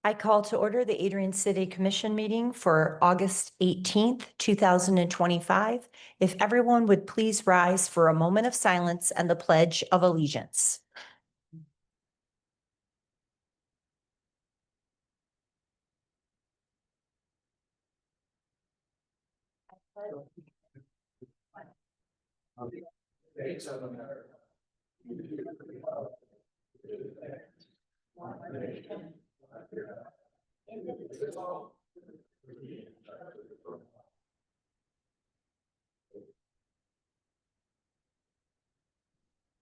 I call to order the Adrian City Commission meeting for August 18th, 2025. If everyone would please rise for a moment of silence and the Pledge of Allegiance.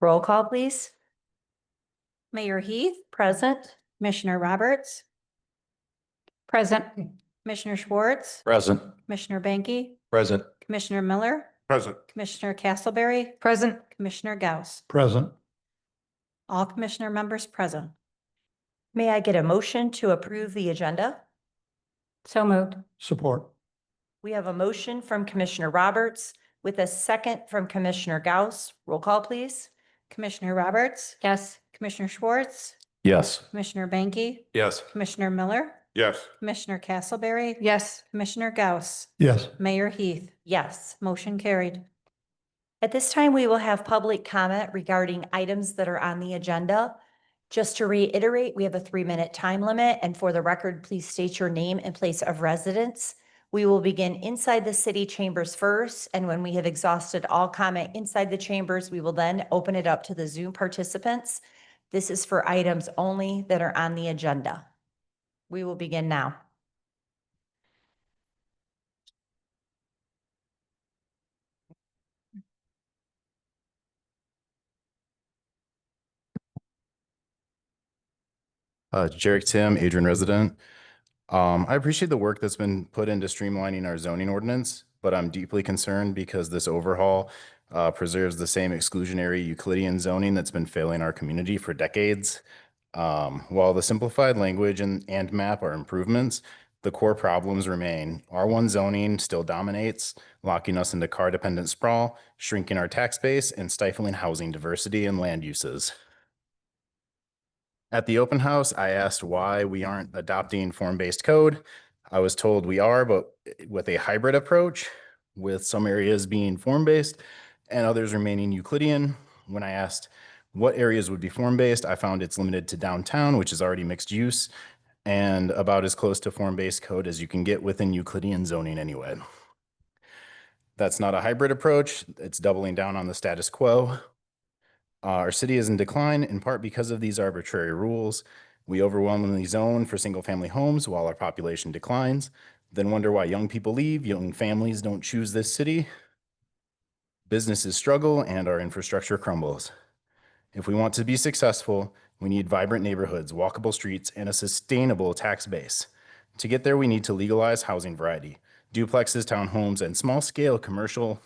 Roll call, please. Mayor Heath, Present. Commissioner Roberts, Present. Commissioner Schwartz, Present. Commissioner Banky, Present. Commissioner Miller, Present. Commissioner Castleberry, Present. Commissioner Gauss. Present. All commissioner members present. May I get a motion to approve the agenda? So moved. Support. We have a motion from Commissioner Roberts with a second from Commissioner Gauss. Roll call, please. Commissioner Roberts, Yes. Commissioner Schwartz, Yes. Commissioner Banky, Yes. Commissioner Miller, Yes. Commissioner Castleberry, Yes. Commissioner Gauss, Yes. Mayor Heath. Yes. Motion carried. At this time, we will have public comment regarding items that are on the agenda. Just to reiterate, we have a 3-minute time limit, and for the record, please state your name and place of residence. We will begin inside the city chambers first, and when we have exhausted all comment inside the chambers, we will then open it up to the Zoom participants. This is for items only that are on the agenda. We will begin now. Jarek Tim, Adrian resident. I appreciate the work that's been put into streamlining our zoning ordinance, but I'm deeply concerned because this overhaul preserves the same exclusionary Euclidean zoning that's been failing our community for decades. While the simplified language and map are improvements, the core problems remain. R1 zoning still dominates, locking us into car-dependent sprawl, shrinking our tax base, and stifling housing diversity and land uses. At the open house, I asked why we aren't adopting form-based code. I was told we are, but with a hybrid approach, with some areas being form-based and others remaining Euclidean. When I asked what areas would be form-based, I found it's limited to downtown, which is already mixed use, and about as close to form-based code as you can get within Euclidean zoning anyway. That's not a hybrid approach. It's doubling down on the status quo. Our city is in decline in part because of these arbitrary rules. We overwhelmingly zone for single-family homes while our population declines, then wonder why young people leave, young families don't choose this city. Businesses struggle and our infrastructure crumbles. If we want to be successful, we need vibrant neighborhoods, walkable streets, and a sustainable tax base. To get there, we need to legalize housing variety, duplexes, townhomes, and small-scale commercial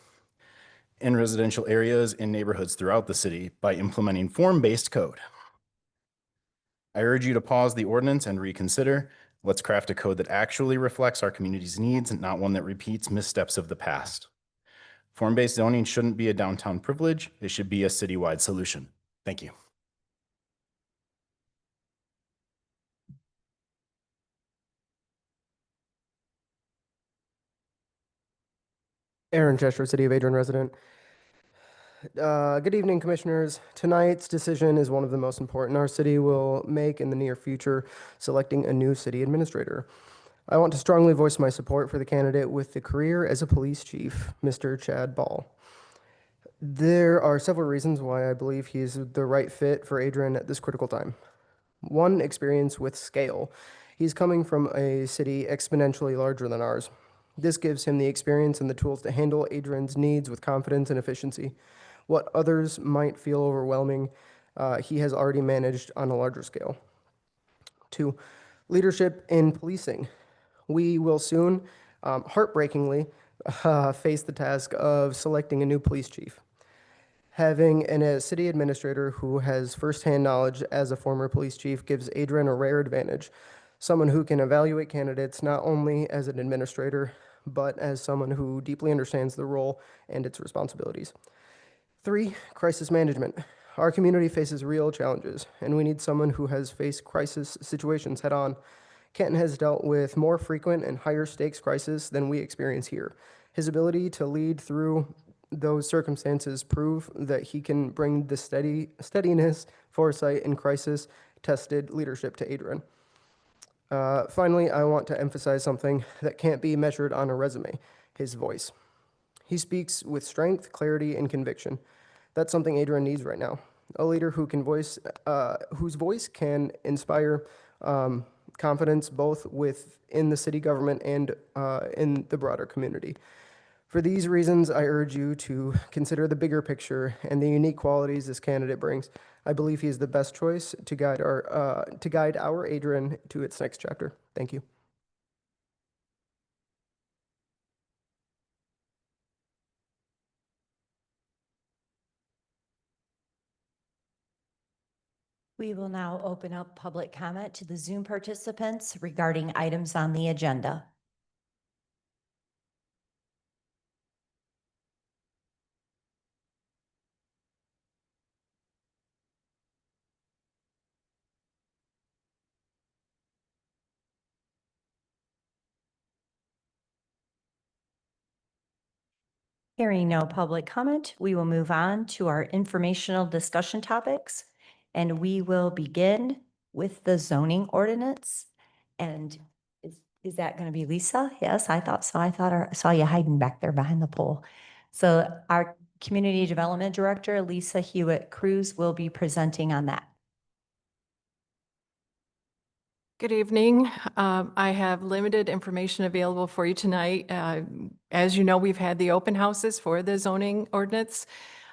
in residential areas and neighborhoods throughout the city by implementing form-based code. I urge you to pause the ordinance and reconsider. Let's craft a code that actually reflects our community's needs and not one that repeats missteps of the past. Form-based zoning shouldn't be a downtown privilege. It should be a citywide solution. Thank you. Aaron Chester, City of Adrian resident. Good evening, commissioners. Tonight's decision is one of the most important our city will make in the near future, selecting a new city administrator. I want to strongly voice my support for the candidate with the career as a police chief, Mr. Chad Ball. There are several reasons why I believe he is the right fit for Adrian at this critical time. One, experience with scale. He's coming from a city exponentially larger than ours. This gives him the experience and the tools to handle Adrian's needs with confidence and efficiency. What others might feel overwhelming, he has already managed on a larger scale. Two, leadership in policing. We will soon, heartbreakingly, face the task of selecting a new police chief. Having a city administrator who has firsthand knowledge as a former police chief gives Adrian a rare advantage, someone who can evaluate candidates not only as an administrator, but as someone who deeply understands the role and its responsibilities. 3, crisis management. Our community faces real challenges, and we need someone who has faced crisis situations head on. Kenton has dealt with more frequent and higher stakes crises than we experience here. His ability to lead through those circumstances prove that he can bring the steadiness, foresight, and crisis-tested leadership to Adrian. Finally, I want to emphasize something that can't be measured on a resume: his voice. He speaks with strength, clarity, and conviction. That's something Adrian needs right now. A leader who can whose voice can inspire confidence both within the city government and in the broader community. For these reasons, I urge you to consider the bigger picture and the unique qualities this candidate brings. I believe he is the best choice to guide our Adrian to its next chapter. Thank you. We will now open up public comment to the Zoom participants regarding items on the agenda. Hearing no public comment, we will move on to our informational discussion topics. And we will begin with the zoning ordinance. And is that going to be Lisa? Yes, I thought so. I saw you hiding back there behind the pole. So our Community Development Director, Lisa Hewitt Cruz, will be presenting on that. Good evening. I have limited information available for you tonight. As you know, we've had the open houses for the zoning ordinance.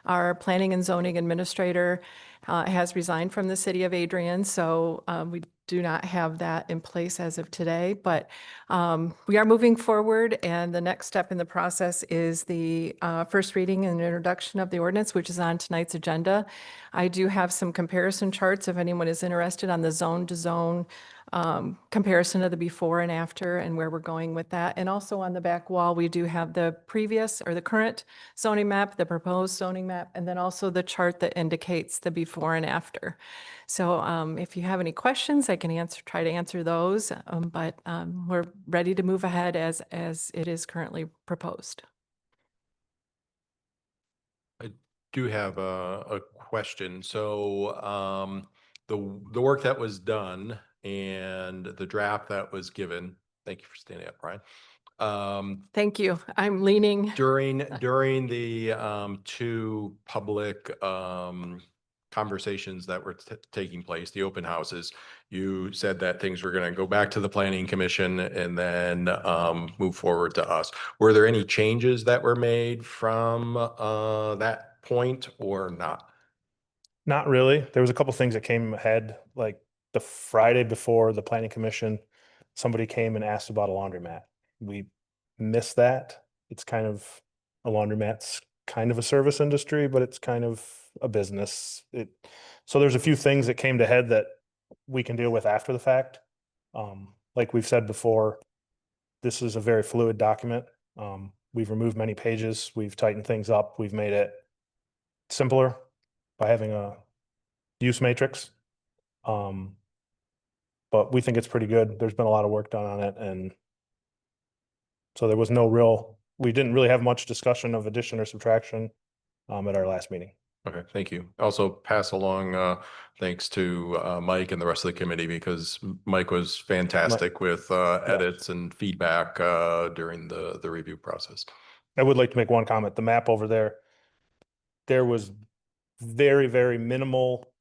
Our planning and zoning administrator has resigned from the city of Adrian, so we do not have that in place as of today, but we are moving forward, and the next step in the process is the first reading and introduction of the ordinance, which is on tonight's agenda. I do have some comparison charts if anyone is interested on the zone-to-zone comparison of the before and after and where we're going with that. And also on the back wall, we do have the previous or the current zoning map, the proposed zoning map, and then also the chart that indicates the before and after. So if you have any questions, I can try to answer those, but we're ready to move ahead as it is currently proposed. I do have a question. So the work that was done and the draft that was given, thank you for standing up, Brian. Thank you. I'm leaning. During the two public conversations that were taking place, the open houses, you said that things were going to go back to the planning commission and then move forward to us. Were there any changes that were made from that point or not? Not really. There was a couple things that came ahead, like the Friday before the planning commission, somebody came and asked about a laundromat. We missed that. It's kind of a laundromat's kind of a service industry, but it's kind of a business. So there's a few things that came to head that we can deal with after the fact. Like we've said before, this is a very fluid document. We've removed many pages. We've tightened things up. We've made it simpler by having a use matrix. But we think it's pretty good. There's been a lot of work done on it. And so there was we didn't really have much discussion of addition or subtraction at our last meeting. Okay, thank you. Also pass along thanks to Mike and the rest of the committee, because Mike was fantastic with edits and feedback during the review process. I would like to make one comment. The map over there was very, very minimal.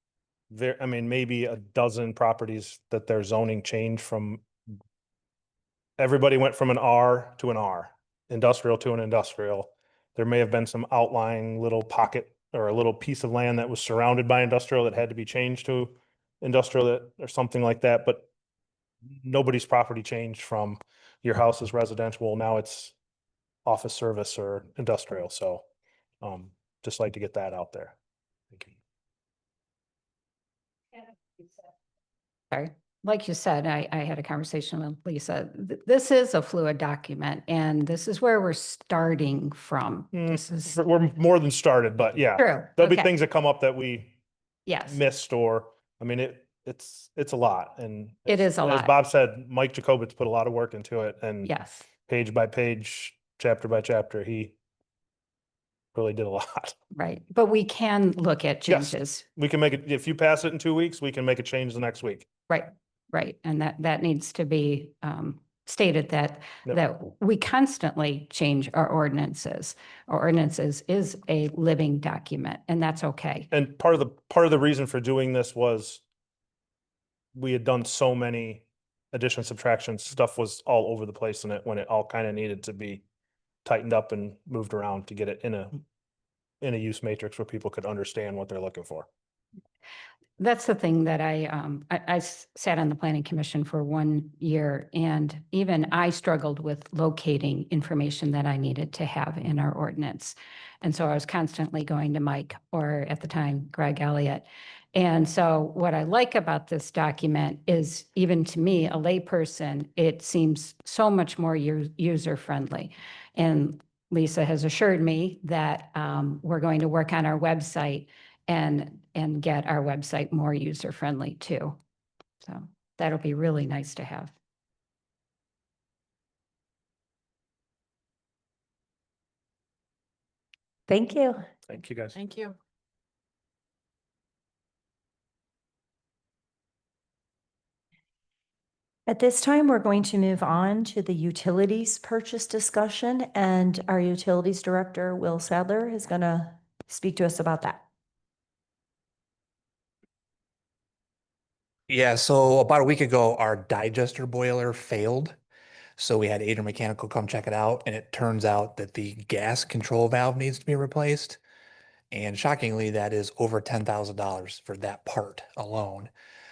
I mean, maybe a dozen properties that their zoning changed from. Everybody went from an R to an R, industrial to an industrial. There may have been some outlying little pocket or a little piece of land that was surrounded by industrial that had to be changed to industrial or something like that. But nobody's property changed from your house is residential. Now it's office service or industrial. So just like to get that out there. Thank you. Sorry. like you said, I had a conversation with Lisa. This is a fluid document and this is where we're starting from. This is We're more than started, but yeah. true. There'll be Okay. things that come up that we Yes, missed or, I mean, it's a lot. And it is a as lot. Bob said, Mike Jacobitz put a lot of work into it and Yes. page by page, chapter by chapter, he really did a lot. Right. But we can look at Yes. changes. We can make it, if you pass it in 2 weeks, we can make a change the next week. Right. Right. And that needs to be stated that Yep. that we constantly change our ordinances. Our ordinances is a living document and that's okay. And part of the reason for doing this was we had done so many addition subtractions, stuff was all over the place in it when it all kind of needed to be tightened up and moved around to get it in a use matrix where people could understand what they're looking for. That's the thing that I sat on the planning commission for 1 year and even I struggled with locating information that I needed to have in our ordinance. And so I was constantly going to Mike or at the time, Greg Elliott. And so what I like about this document is even to me, a layperson, it seems so much more user friendly. And Lisa has assured me that we're going to work on our website and get our website more user-friendly too. So that'll be really nice to have. Thank you. Thank you, guys. Thank you. At this time, we're going to move on to the utilities purchase discussion, and our utilities director, Will Sadler, is going to speak to us about that. Yeah, so about a week ago, our digester boiler failed. So we had Adrian Mechanical come check it out, and it turns out that the gas control valve needs to be replaced. And shockingly, that is over $10,000 for that part alone.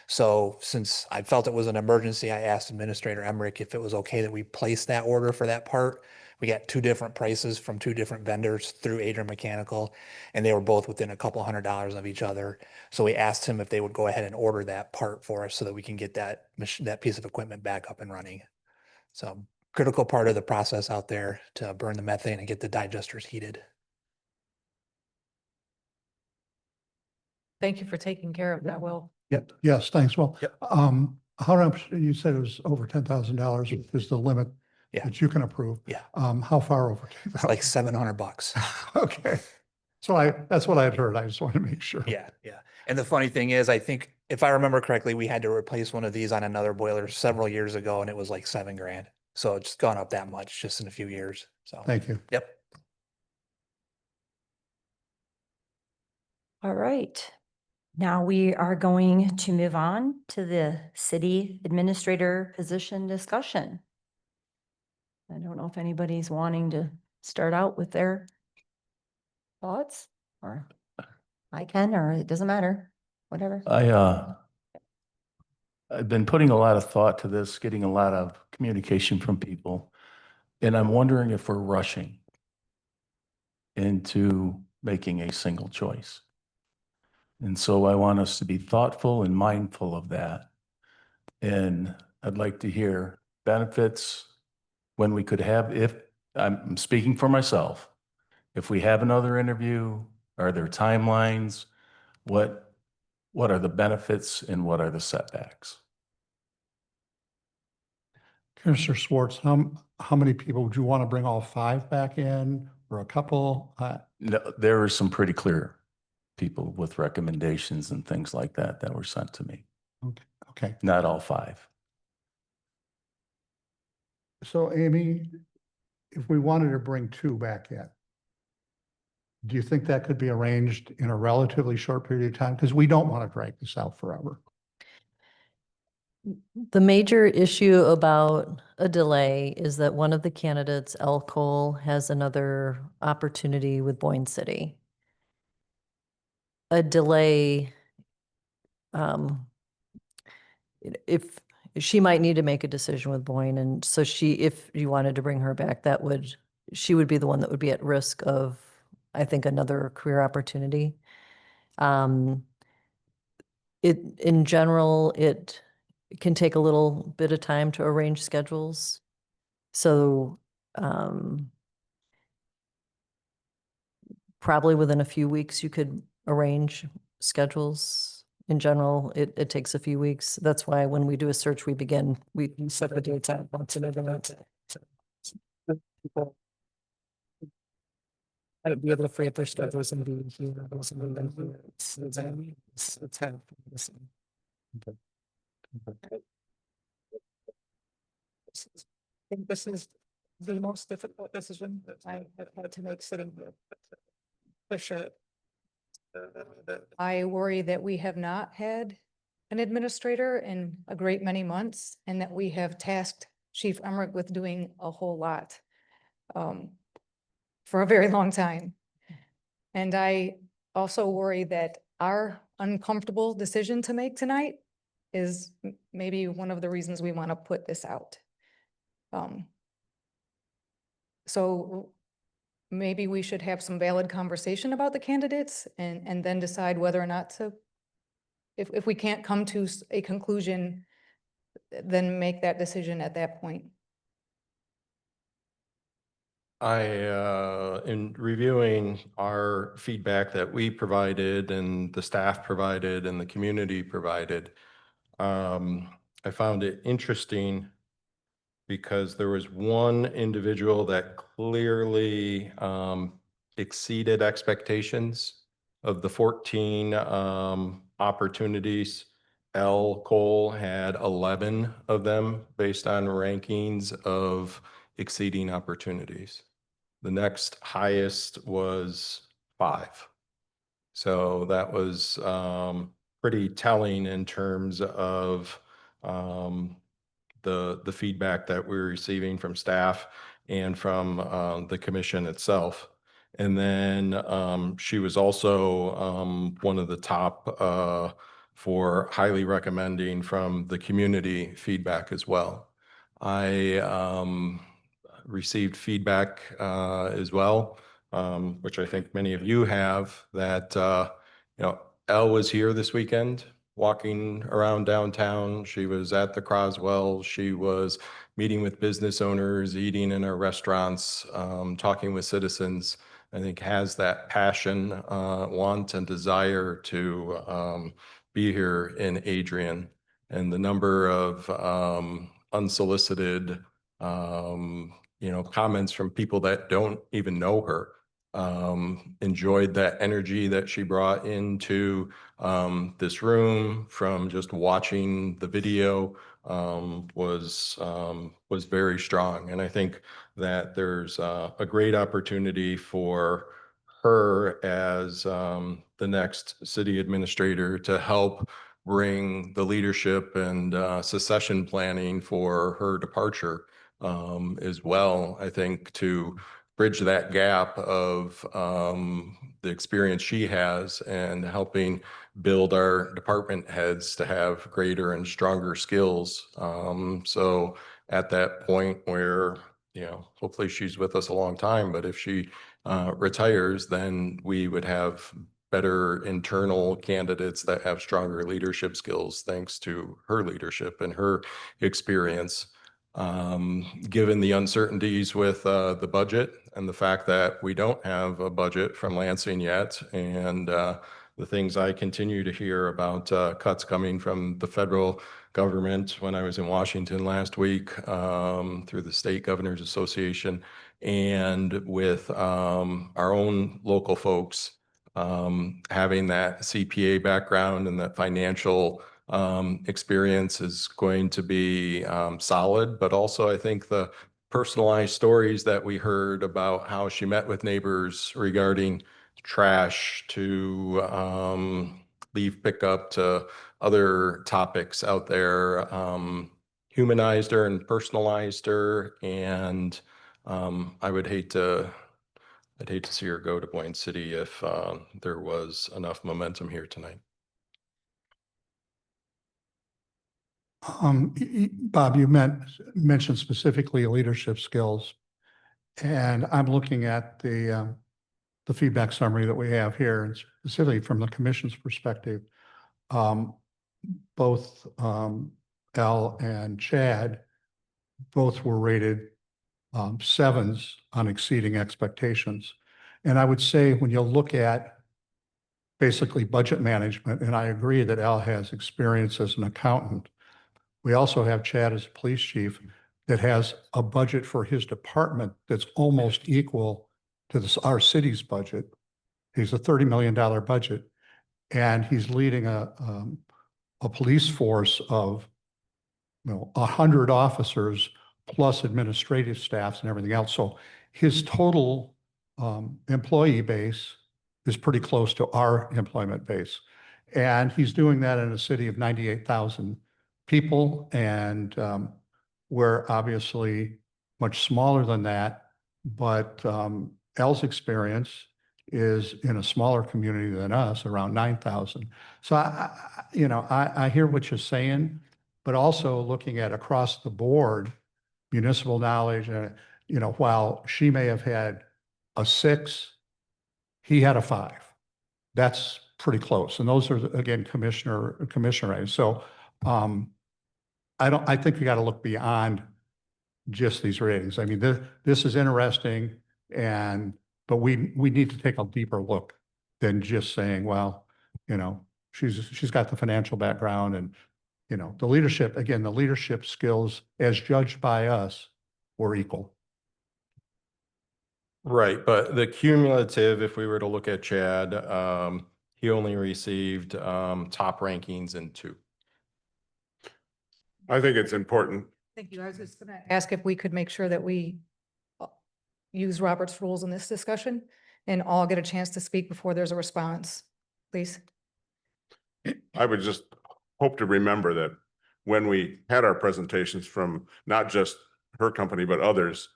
So since I felt it was an emergency, I asked Administrator Emmerich if it was okay that we place that order for that part. We got 2 different prices from 2 different vendors through Adrian Mechanical, and they were both within a couple $100 of each other. So we asked him if they would go ahead and order that part for us so that we can get that that piece of equipment back up and running. So critical part of the process out there to burn the methane and get the digesters heated. Thank you for taking care of that, Will. Yep. Yes, thanks. Well, Yep. how much, you said it was over $10,000 is the limit Yeah. that you can approve. Yeah. How far over? It's like $700. Okay. So that's what I had heard. I just wanted to make sure. Yeah, yeah. And the funny thing is, I think if I remember correctly, we had to replace one of these on another boiler several years ago and it was like $7,000. So it's gone up that much just in a few years. So, Thank you. yep. All right. Now we are going to move on to the city administrator position discussion. I don't know if anybody's wanting to start out with their thoughts, or I can, or it doesn't matter, whatever. I've been putting a lot of thought to this, getting a lot of communication from people, and I'm wondering if we're rushing into making a single choice. And so I want us to be thoughtful and mindful of that. And I'd like to hear benefits when we could have, if I'm speaking for myself, if we have another interview, are there timelines? What are the benefits and what are the setbacks? Commissioner Schwartz, how many people would you want to bring, all 5 back in or a couple? No, there are some pretty clear people with recommendations and things like that that were sent to me. Okay. Not all 5. So Amy, if we wanted to bring 2 back in, do you think that could be arranged in a relatively short period of time? Because we don't want to drag this out forever. The major issue about a delay is that one of the candidates, L. Cole, has another opportunity with Boyne City. A delay, if she might need to make a decision with Boyne, and so if you wanted to bring her back, she would be the one that would be at risk of, I think, another career opportunity. In general, can take a little bit of time to arrange schedules. So, probably within a few weeks, you could arrange schedules. In general, it takes a few weeks. That's why when we do a search, we set the dates out once in advance. I'd be able to free up their schedules and be here. It's kind of I think this is the most difficult decision that I have had to make sitting here. For sure. I worry that we have not had an administrator in a great many months and that we have tasked Chief Emmerich with doing a whole lot for a very long time. And I also worry that our uncomfortable decision to make tonight is maybe one of the reasons we want to put this out. So maybe we should have some valid conversation about the candidates and then decide whether or not to, if we can't come to a conclusion, then make that decision at that point. In reviewing our feedback that we provided and the staff provided and the community provided, I found it interesting because there was one individual that clearly exceeded expectations. Of the 14 opportunities, L. Cole had 11 of them based on rankings of exceeding opportunities. The next highest was 5. So that was pretty telling in terms of the feedback that we're receiving from staff and from the commission itself. And then she was also one of the top for highly recommending from the community feedback as well. I received feedback as well, which I think many of you have, that Elle was here this weekend walking around downtown. She was at the Croswell. She was meeting with business owners, eating in our restaurants, talking with citizens. I think has that passion, want, and desire to be here in Adrian. And the number of unsolicited comments from people that don't even know her. Enjoyed that energy that she brought into this room from just watching the video, was very strong. And I think that there's a great opportunity for her as the next city administrator to help bring the leadership and succession planning for her departure as well. I think to bridge that gap of the experience she has and helping build our department heads to have greater and stronger skills. So at that point where, hopefully she's with us a long time, but if she retires, then we would have better internal candidates that have stronger leadership skills thanks to her leadership and her experience. Given the uncertainties with the budget and the fact that we don't have a budget from Lansing yet, and the things I continue to hear about cuts coming from the federal government when I was in Washington last week through the State Governors Association, and with our own local folks having that CPA background and that financial experience is going to be solid, but also I think the personalized stories that we heard about how she met with neighbors regarding trash to leave pickup to other topics out there, humanized her and personalized her. And I'd hate to see her go to Boyne City if there was enough momentum here tonight. Bob, you mentioned specifically leadership skills, and I'm looking at the feedback summary that we have here, and specifically from the commission's perspective. Both Al and Chad both were rated sevens on exceeding expectations. And I would say when you look at basically budget management, and I agree that Al has experience as an accountant, we also have Chad as a police chief that has a budget for his department that's almost equal to our city's budget. He's a $30 million budget, and he's leading a police force of 100 officers plus administrative staffs and everything else. So his total employee base is pretty close to our employment base. And he's doing that in a city of 98,000 people. And we're obviously much smaller than that. But Al's experience is in a smaller community than us, around 9,000. So, I hear what you're saying, but also looking at across the board, municipal knowledge, while she may have had a 6, he had a 5. That's pretty close. And those are, again, commissioner ratings. So I think we got to look beyond just these ratings. I mean, this is interesting, but we need to take a deeper look than just saying, well, she's got the financial background and, the leadership skills as judged by us were equal. Right, but the cumulative, if we were to look at Chad, he only received top rankings in 2. I think it's important. Thank you. I was just going to ask if we could make sure that we use Robert's rules in this discussion and all get a chance to speak before there's a response, please. I would just hope to remember that when we had our presentations from not just her company, but others,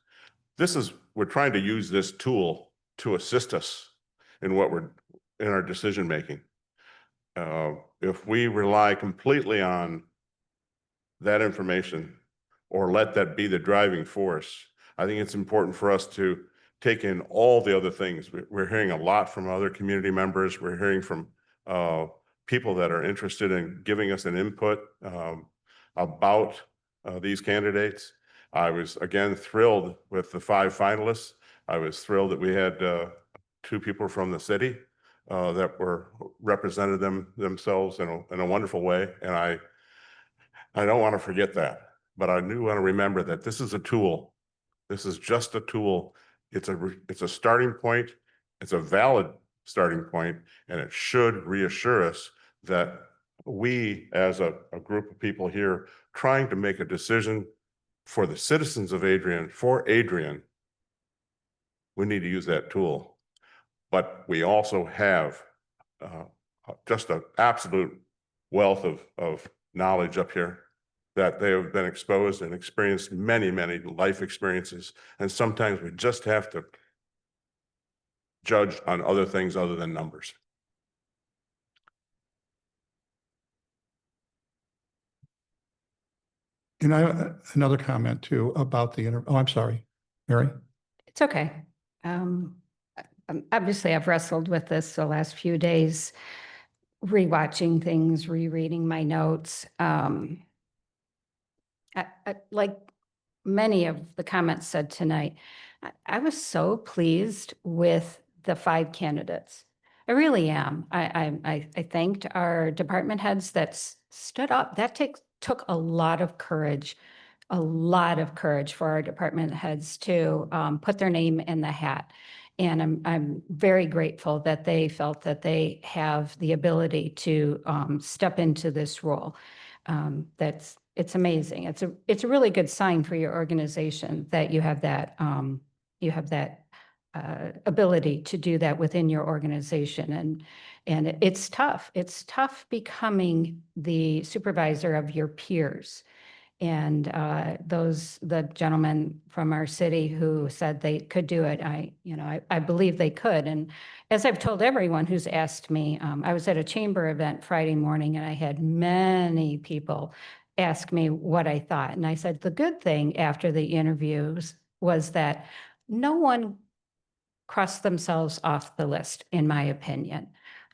we're trying to use this tool to assist us in in our decision making. If we rely completely on that information or let that be the driving force, I think it's important for us to take in all the other things. We're hearing a lot from other community members. We're hearing from people that are interested in giving us an input about these candidates. I was, again, thrilled with the 5 finalists. I was thrilled that we had 2 people from the city that represented themselves in a wonderful way. And I don't want to forget that, but I do want to remember that this is a tool. This is just a tool. It's a starting point. It's a valid starting point, and it should reassure us that we, as a group of people here trying to make a decision for the citizens of Adrian, for Adrian, we need to use that tool. But we also have just an absolute wealth of knowledge up here that they have been exposed and experienced many, many life experiences. And sometimes we just have to judge on other things other than numbers. And another comment too about oh, I'm sorry, Mary. It's okay. Obviously, I've wrestled with this the last few days, rewatching things, rereading my notes. Like many of the comments said tonight, I was so pleased with the 5 candidates. I really am. I thanked our department heads that stood up. That took a lot of courage for our department heads to put their name in the hat. And I'm very grateful that they felt that they have the ability to step into this role. It's amazing. It's a really good sign for your organization that you have that ability to do that within your organization. And it's tough. It's tough becoming the supervisor of your peers. And the gentlemen from our city who said they could do it, I believe they could. And as I've told everyone who's asked me, I was at a chamber event Friday morning and I had many people ask me what I thought. And I said, the good thing after the interviews was that no one crossed themselves off the list, in my opinion.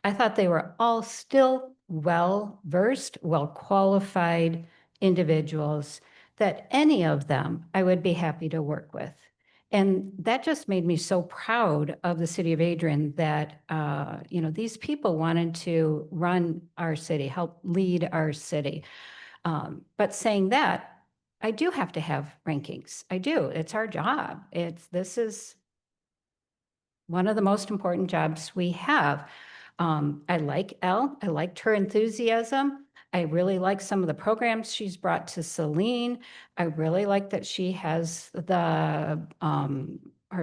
I thought they were all still well-versed, well-qualified, individuals that any of them I would be happy to work with. And that just made me so proud of the city of Adrian that, these people wanted to run our city, help lead our city. But saying that, I do have to have rankings. I do. It's our job. This is one of the most important jobs we have. I like Elle. I liked her enthusiasm. I really like some of the programs she's brought to Celine. I really like that she has her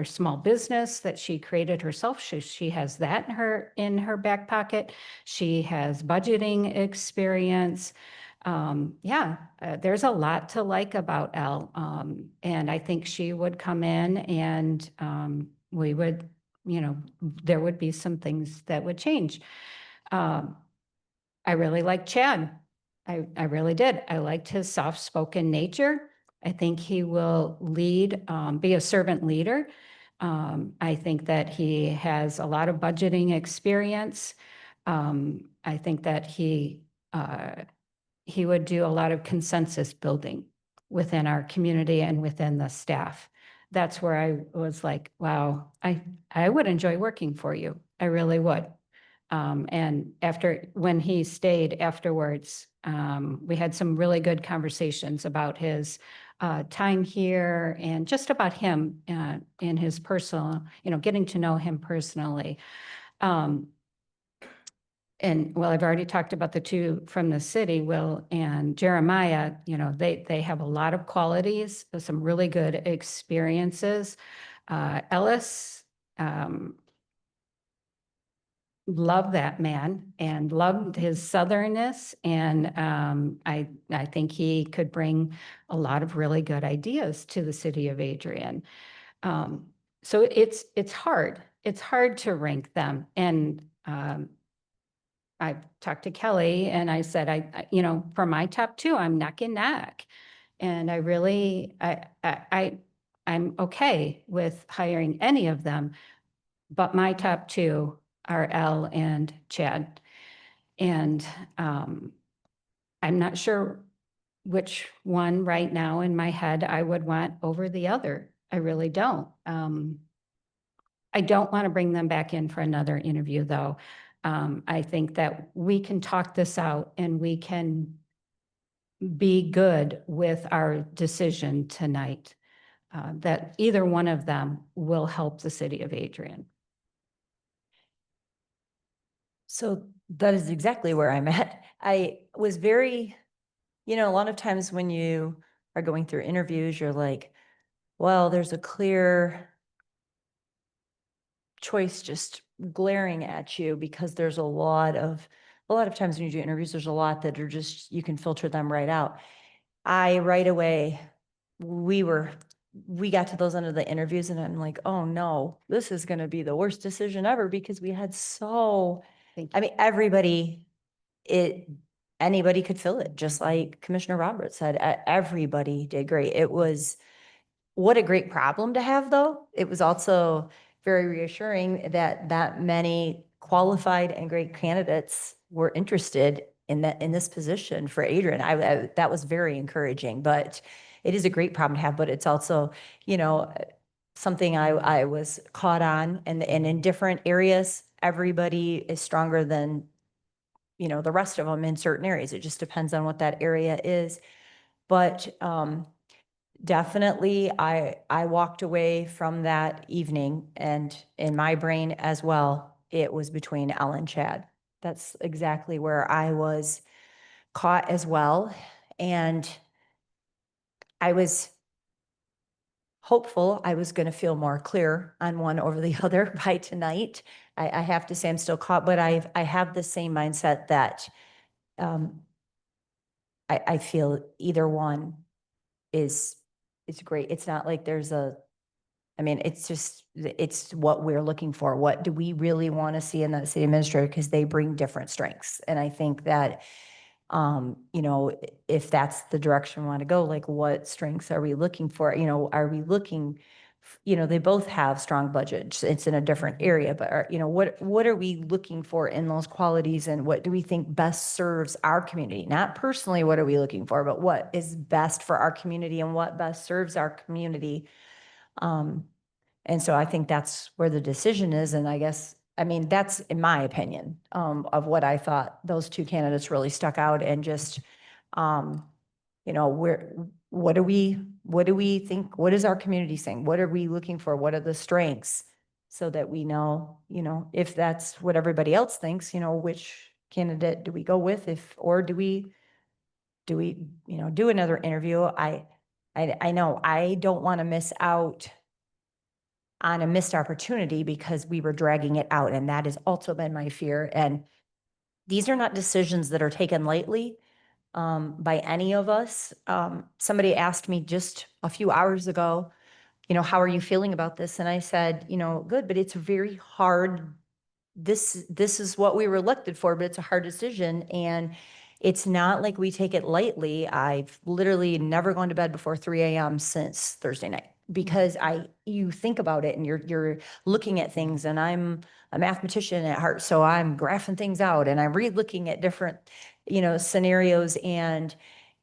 small business that she created herself. She has that in her back pocket. She has budgeting experience. There's a lot to like about Elle. And I think she would come in and we would, there would be some things that would change. I really liked Chad. I really did. I liked his soft-spoken nature. I think he will lead, be a servant leader. I think that he has a lot of budgeting experience. I think that he would do a lot of consensus building within our community and within the staff. That's where I was like, wow, I would enjoy working for you. I really would. And when he stayed afterwards, we had some really good conversations about his time here and just about him in his personal, getting to know him personally. And well, I've already talked about the two from the city, Will and Jeremiah, they have a lot of qualities, some really good experiences. Ellis, loved that man and loved his southernness. And I think he could bring a lot of really good ideas to the city of Adrian. So it's hard. It's hard to rank them. And I talked to Kelly and I said, for my top two, I'm neck and neck. And I'm okay with hiring any of them, but my top two are Elle and Chad. And I'm not sure which one right now in my head I would want over the other. I really don't. I don't want to bring them back in for another interview, though. I think that we can talk this out and we can be good with our decision tonight, that either one of them will help the city of Adrian. So that is exactly where I'm at. I was very, a lot of times when you are going through interviews, you're like, well, there's a clear choice just glaring at you because there's a lot of times when you do interviews, there's a lot that are just, you can filter them right out. Right away, we got to those end of the interviews and I'm like, oh no, this is going to be the worst decision ever because we had anybody could fill it, just like Commissioner Roberts said, everybody did great. What a great problem to have, though. It was also very reassuring that many qualified and great candidates were interested in this position for Adrian. That was very encouraging, but it is a great problem to have, but it's also, something I was caught on, and in different areas, everybody is stronger than, the rest of them in certain areas. It just depends on what that area is. But, definitely, I walked away from that evening and in my brain as well, it was between Elle and Chad. That's exactly where I was caught as well. And I was hopeful I was going to feel more clear on one over the other by tonight. I have to say I'm still caught, but I have the same mindset that I feel either one is great. It's not like it's what we're looking for. What do we really want to see in that city administrator? Because they bring different strengths. And I think that, if that's the direction we want to go, like what strengths are we looking for? Are we looking you know, they both have strong budgets. It's in a different area, but are, you know, what are we looking for in those qualities and what do we think best serves our community? Not personally, what are we looking for, but what is best for our community and what best serves our community? And so I think that's where the decision is. And I guess, I mean, that's in my opinion, of what I thought those two candidates really stuck out and just, you know, what do we think? What is our community saying? What are we looking for? What are the strengths? So that we know, you know, if that's what everybody else thinks, you know, which candidate do we go with or do we, you know, do another interview? I know I don't want to miss out on a missed opportunity because we were dragging it out. And that has also been my fear. And these are not decisions that are taken lightly by any of us. Somebody asked me just a few hours ago, you know, how are you feeling about this? And I said, you know, good, but it's very hard. This is what we were elected for, but it's a hard decision. And it's not like we take it lightly. I've literally never gone to bed before 3 a.m. since Thursday night because you think about it and you're looking at things, and I'm a mathematician at heart. So I'm graphing things out and I'm re-looking at different, you know, scenarios, and,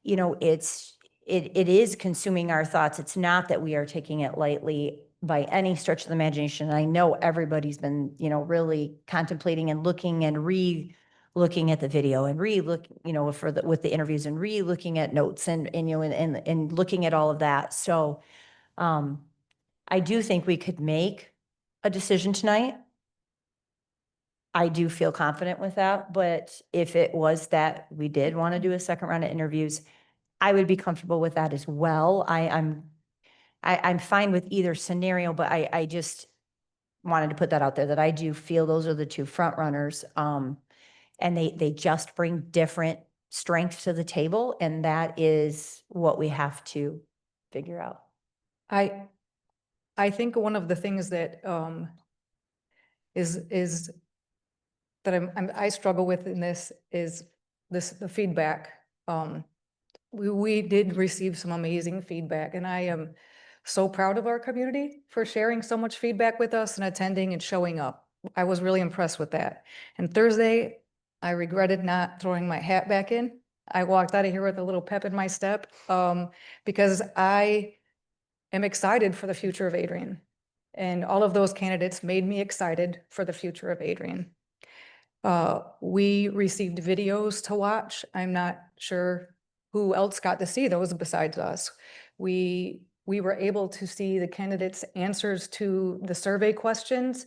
you know, it is consuming our thoughts. It's not that we are taking it lightly by any stretch of the imagination. I know everybody's been, you know, really contemplating and looking and looking at the video and you know, with the interviews and looking at notes and you know, and looking at all of that. So, I do think we could make a decision tonight. I do feel confident with that, but if it was that we did want to do a second round of interviews, I would be comfortable with that as well. I'm fine with either scenario, but I just wanted to put that out there that I do feel those are the two front runners. And they just bring different strengths to the table, and that is what we have to figure out. I think one of the things that is that I struggle with in this is the feedback. We did receive some amazing feedback, and I am so proud of our community for sharing so much feedback with us and attending and showing up. I was really impressed with that. And Thursday, I regretted not throwing my hat back in. I walked out of here with a little pep in my step because I am excited for the future of Adrian. And all of those candidates made me excited for the future of Adrian. We received videos to watch. I'm not sure who else got to see those besides us. We were able to see the candidates' answers to the survey questions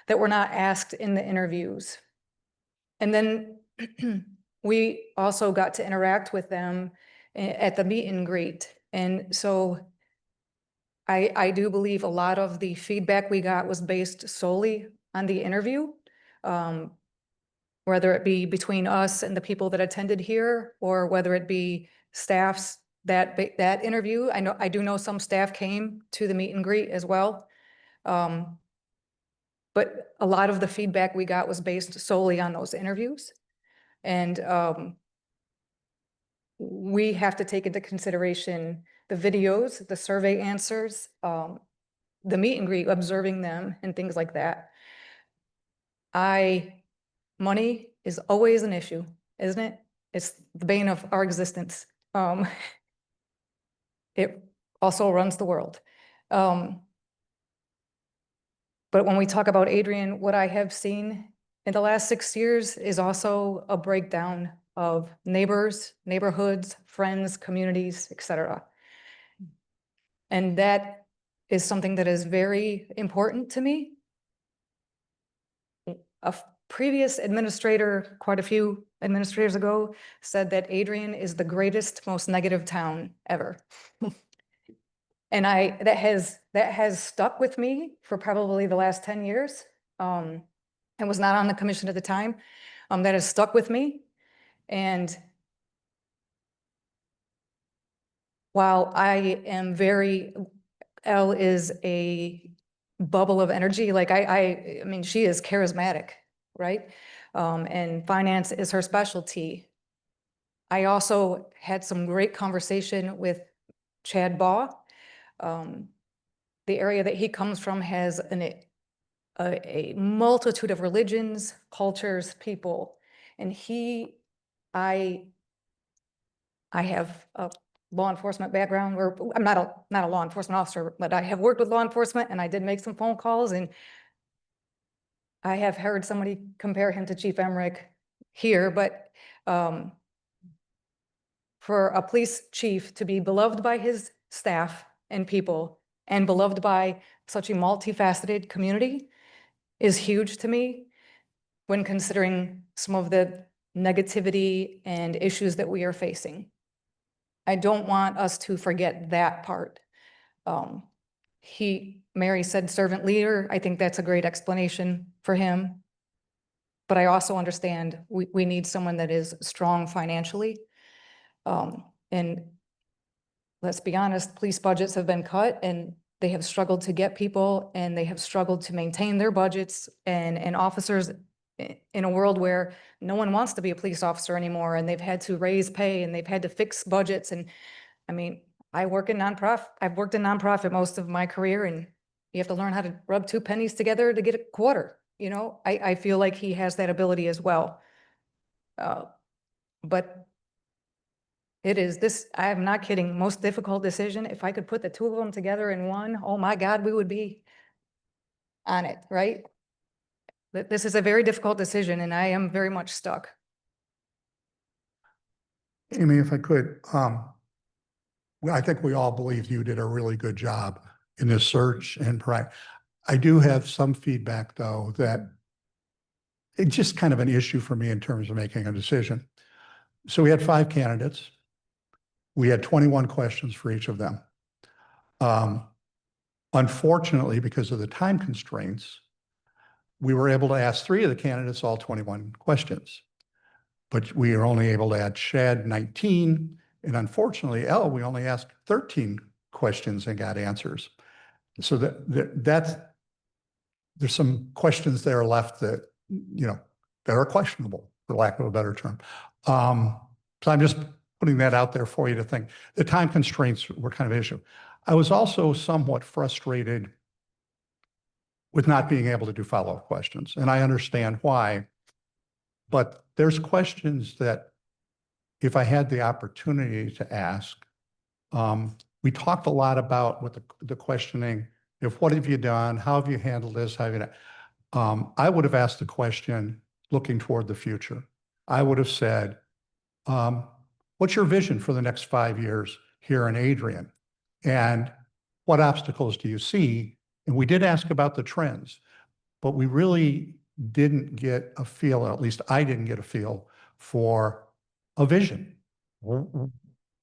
that were not asked in the interviews. And then we also got to interact with them at the meet and greet. And so I do believe a lot of the feedback we got was based solely on the interview, whether it be between us and the people that attended here, or whether it be staffs that interview. I do know some staff came to the meet and greet as well. But a lot of the feedback we got was based solely on those interviews. And we have to take into consideration the videos, the survey answers, the meet and greet, observing them and things like that. Money is always an issue, isn't it? It's the bane of our existence. It also runs the world. But when we talk about Adrian, what I have seen in the last 6 years is also a breakdown of neighbors, neighborhoods, friends, communities, etc. And that is something that is very important to me. A previous administrator, quite a few administrators ago, said that Adrian is the greatest, most negative town ever. And that has stuck with me for probably the last 10 years. I was not on the commission at the time. That has stuck with me. And while I am Elle is a bubble of energy. Like I mean, she is charismatic, right? And finance is her specialty. I also had some great conversation with Chad Baugh. the area that he comes from has a multitude of religions, cultures, people. And I have a law enforcement background, or I'm not a law enforcement officer, but I have worked with law enforcement and I did make some phone calls, and I have heard somebody compare him to Chief Emmerich here, but for a police chief to be beloved by his staff and people and beloved by such a multifaceted community is huge to me when considering some of the negativity and issues that we are facing. I don't want us to forget that part. Mary said servant leader. I think that's a great explanation for him. But I also understand we need someone that is strong financially. And let's be honest, police budgets have been cut and they have struggled to get people and they have struggled to maintain their budgets, and officers in a world where no one wants to be a police officer anymore, and they've had to raise pay and they've had to fix budgets. And I mean, I've worked in nonprofit most of my career, and you have to learn how to rub two pennies together to get a quarter. You know, I feel like he has that ability as well. But it is this, I am not kidding, most difficult decision. If I could put the two of them together in one, oh my God, we would be on it, right? This is a very difficult decision and I am very much stuck. Amy, if I could, I think we all believe you did a really good job in this search and I do have some feedback though that it's just kind of an issue for me in terms of making a decision. So we had 5 candidates. We had 21 questions for each of them. Unfortunately, because of the time constraints, we were able to ask 3 of the candidates all 21 questions, but we were only able to add Chad 19. And unfortunately, Elle, we only asked 13 questions and got answers. So there's some questions there left that, you know, that are questionable, for lack of a better term. So I'm just putting that out there for you to think. The time constraints were kind of an issue. I was also somewhat frustrated with not being able to do follow-up questions, and I understand why. But there's questions that if I had the opportunity to ask, we talked a lot about with the questioning, if what have you done? How have you handled this? How have you done? I would have asked the question looking toward the future. I would have said, what's your vision for the next 5 years here in Adrian? And what obstacles do you see? And we did ask about the trends, but we really didn't get a feel, or at least I didn't get a feel for a vision.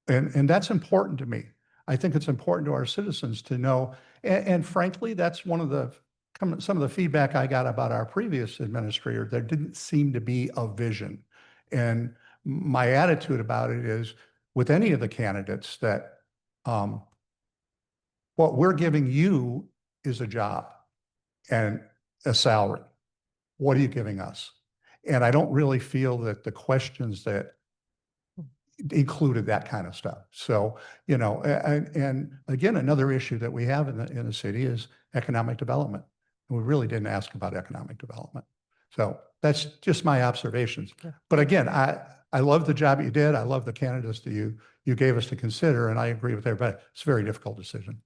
And that's important to me. I think it's important to our citizens to know. And frankly, that's one of some of the feedback I got about our previous administrator. There didn't seem to be a vision. And my attitude about it is, with any of the candidates, that what we're giving you is a job and a salary. What are you giving us? And I don't really feel that the questions that included that kind of stuff. So, you know, and again, another issue that we have in the city is economic development. And we really didn't ask about economic development. So that's just my observations. But again, I love the job you did. I love the candidates that you gave us to consider, and I agree with everybody. It's a very difficult decision.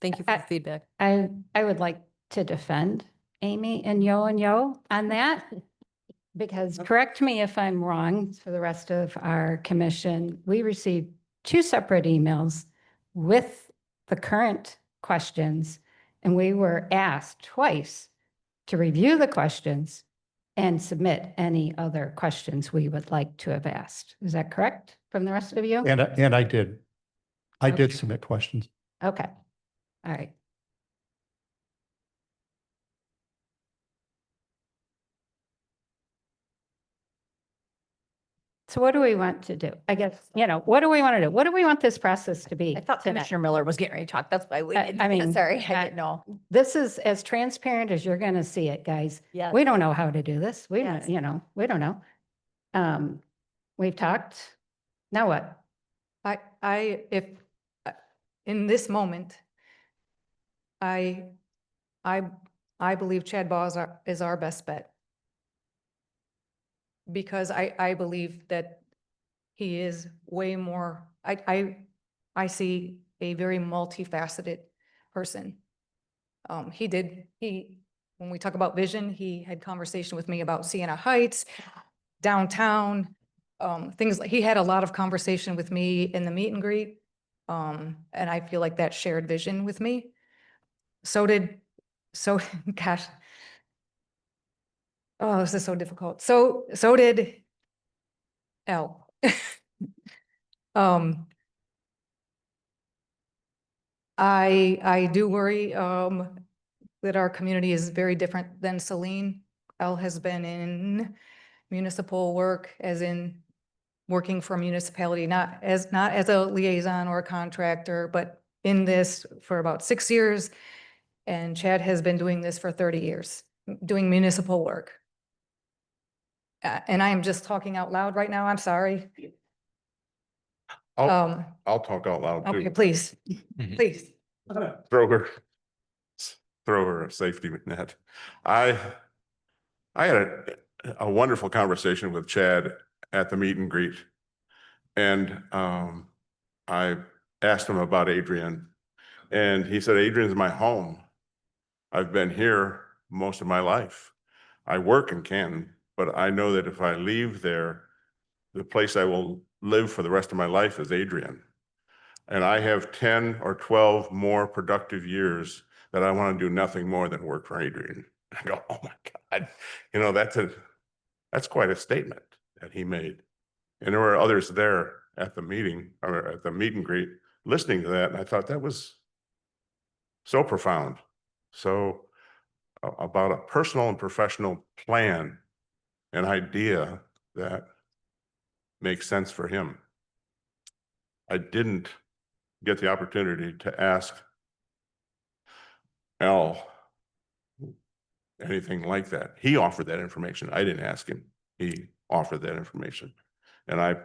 Thank you for the feedback. I would like to defend Amy and Yo on that. Because correct me if I'm wrong, for the rest of our commission, we received 2 separate emails with the current questions, and we were asked twice to review the questions and submit any other questions we would like to have asked. Is that correct from the rest of you? And I did. I did Okay. submit questions. Okay. All right. So what do we want to do? I guess, you know, what do we want to do? What do we want this process to be? I thought tonight? Commissioner Miller was getting ready to talk. That's why we, I mean, sorry, I didn't know. This is as transparent as you're going to see it, guys. Yeah. We don't know how to do this. We don't, Yes. you know, we don't know. We've talked. Now what? If in this moment, I, I believe Chad Baugh is our best bet. Because I believe that he is way more, I see a very multifaceted person. When we talk about vision, he had conversation with me about Sienna Heights, downtown, things like, he had a lot of conversation with me in the meet and greet. And I feel like that shared vision with me. Gosh. Oh, this is so difficult. So did L. I do worry, that our community is very different than Celine. Elle has been in municipal work, as in working for a municipality, not as a liaison or a contractor, but in this for about 6 years. And Chad has been doing this for 30 years, doing municipal work. And I am just talking out loud right now. I'm sorry. I'll talk out loud too. Okay, please, please. Throw her a safety net. I had a wonderful conversation with Chad at the meet and greet. And I asked him about Adrian, and he said, Adrian's my home. I've been here most of my life. I work in Canton, but I know that if I leave there, the place I will live for the rest of my life is Adrian. And I have 10 or 12 more productive years that I want to do nothing more than work for Adrian. I go, oh my God, you know, that's quite a statement that he made. And there were others there at the meeting or at the meet and greet listening to that. And I thought that was so profound. So about a personal and professional plan, an idea that makes sense for him. I didn't get the opportunity to ask Al anything like that. He offered that information. I didn't ask him. He offered that information. And I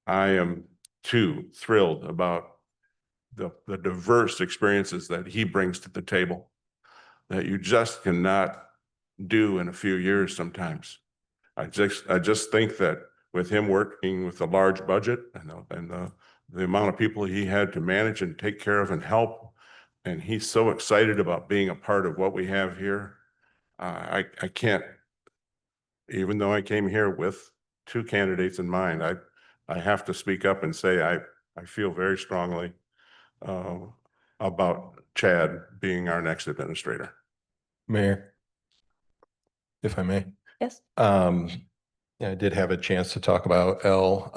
am too thrilled about the diverse experiences that he brings to the table that you just cannot do in a few years sometimes. I just think that with him working with a large budget and the amount of people he had to manage and take care of and help, and he's so excited about being a part of what we have here. I can't, even though I came here with 2 candidates in mind, I have to speak up and say I feel very strongly about Chad being our next administrator. Mayor, if I may. Yes. Yeah, I did have a chance to talk about L.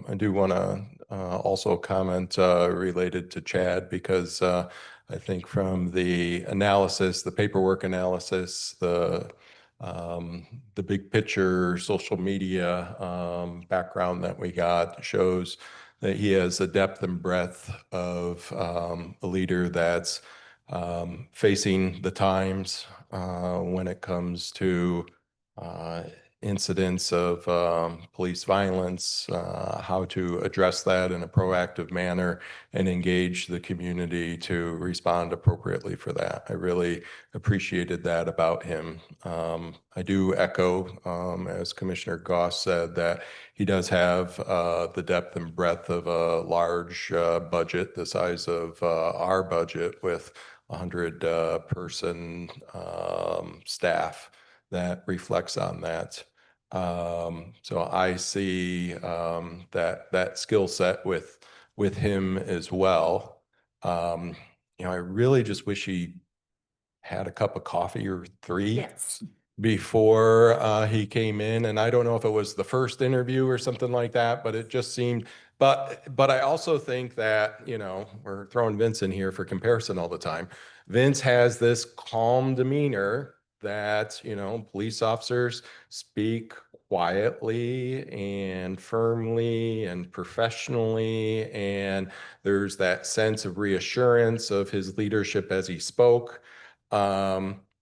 I do want to also comment related to Chad because I think from the analysis, the paperwork analysis, the big picture social media background that we got shows that he has a depth and breadth of a leader that's facing the times when it comes to incidents of police violence, how to address that in a proactive manner and engage the community to respond appropriately for that. I really appreciated that about him. I do echo, as Commissioner Goss said, that he does have the depth and breadth of a large budget, the size of our budget with 100 person staff that reflects on that. So I see that skill set with him as well. You know, I really just wish he had a cup of coffee or 3 Yes. before he came in. And I don't know if it was the first interview or something like that, but it just seemed, but I also think that, you know, we're throwing Vince in here for comparison all the time. Vince has this calm demeanor that, you know, police officers speak quietly and firmly and professionally. And there's that sense of reassurance of his leadership as he spoke,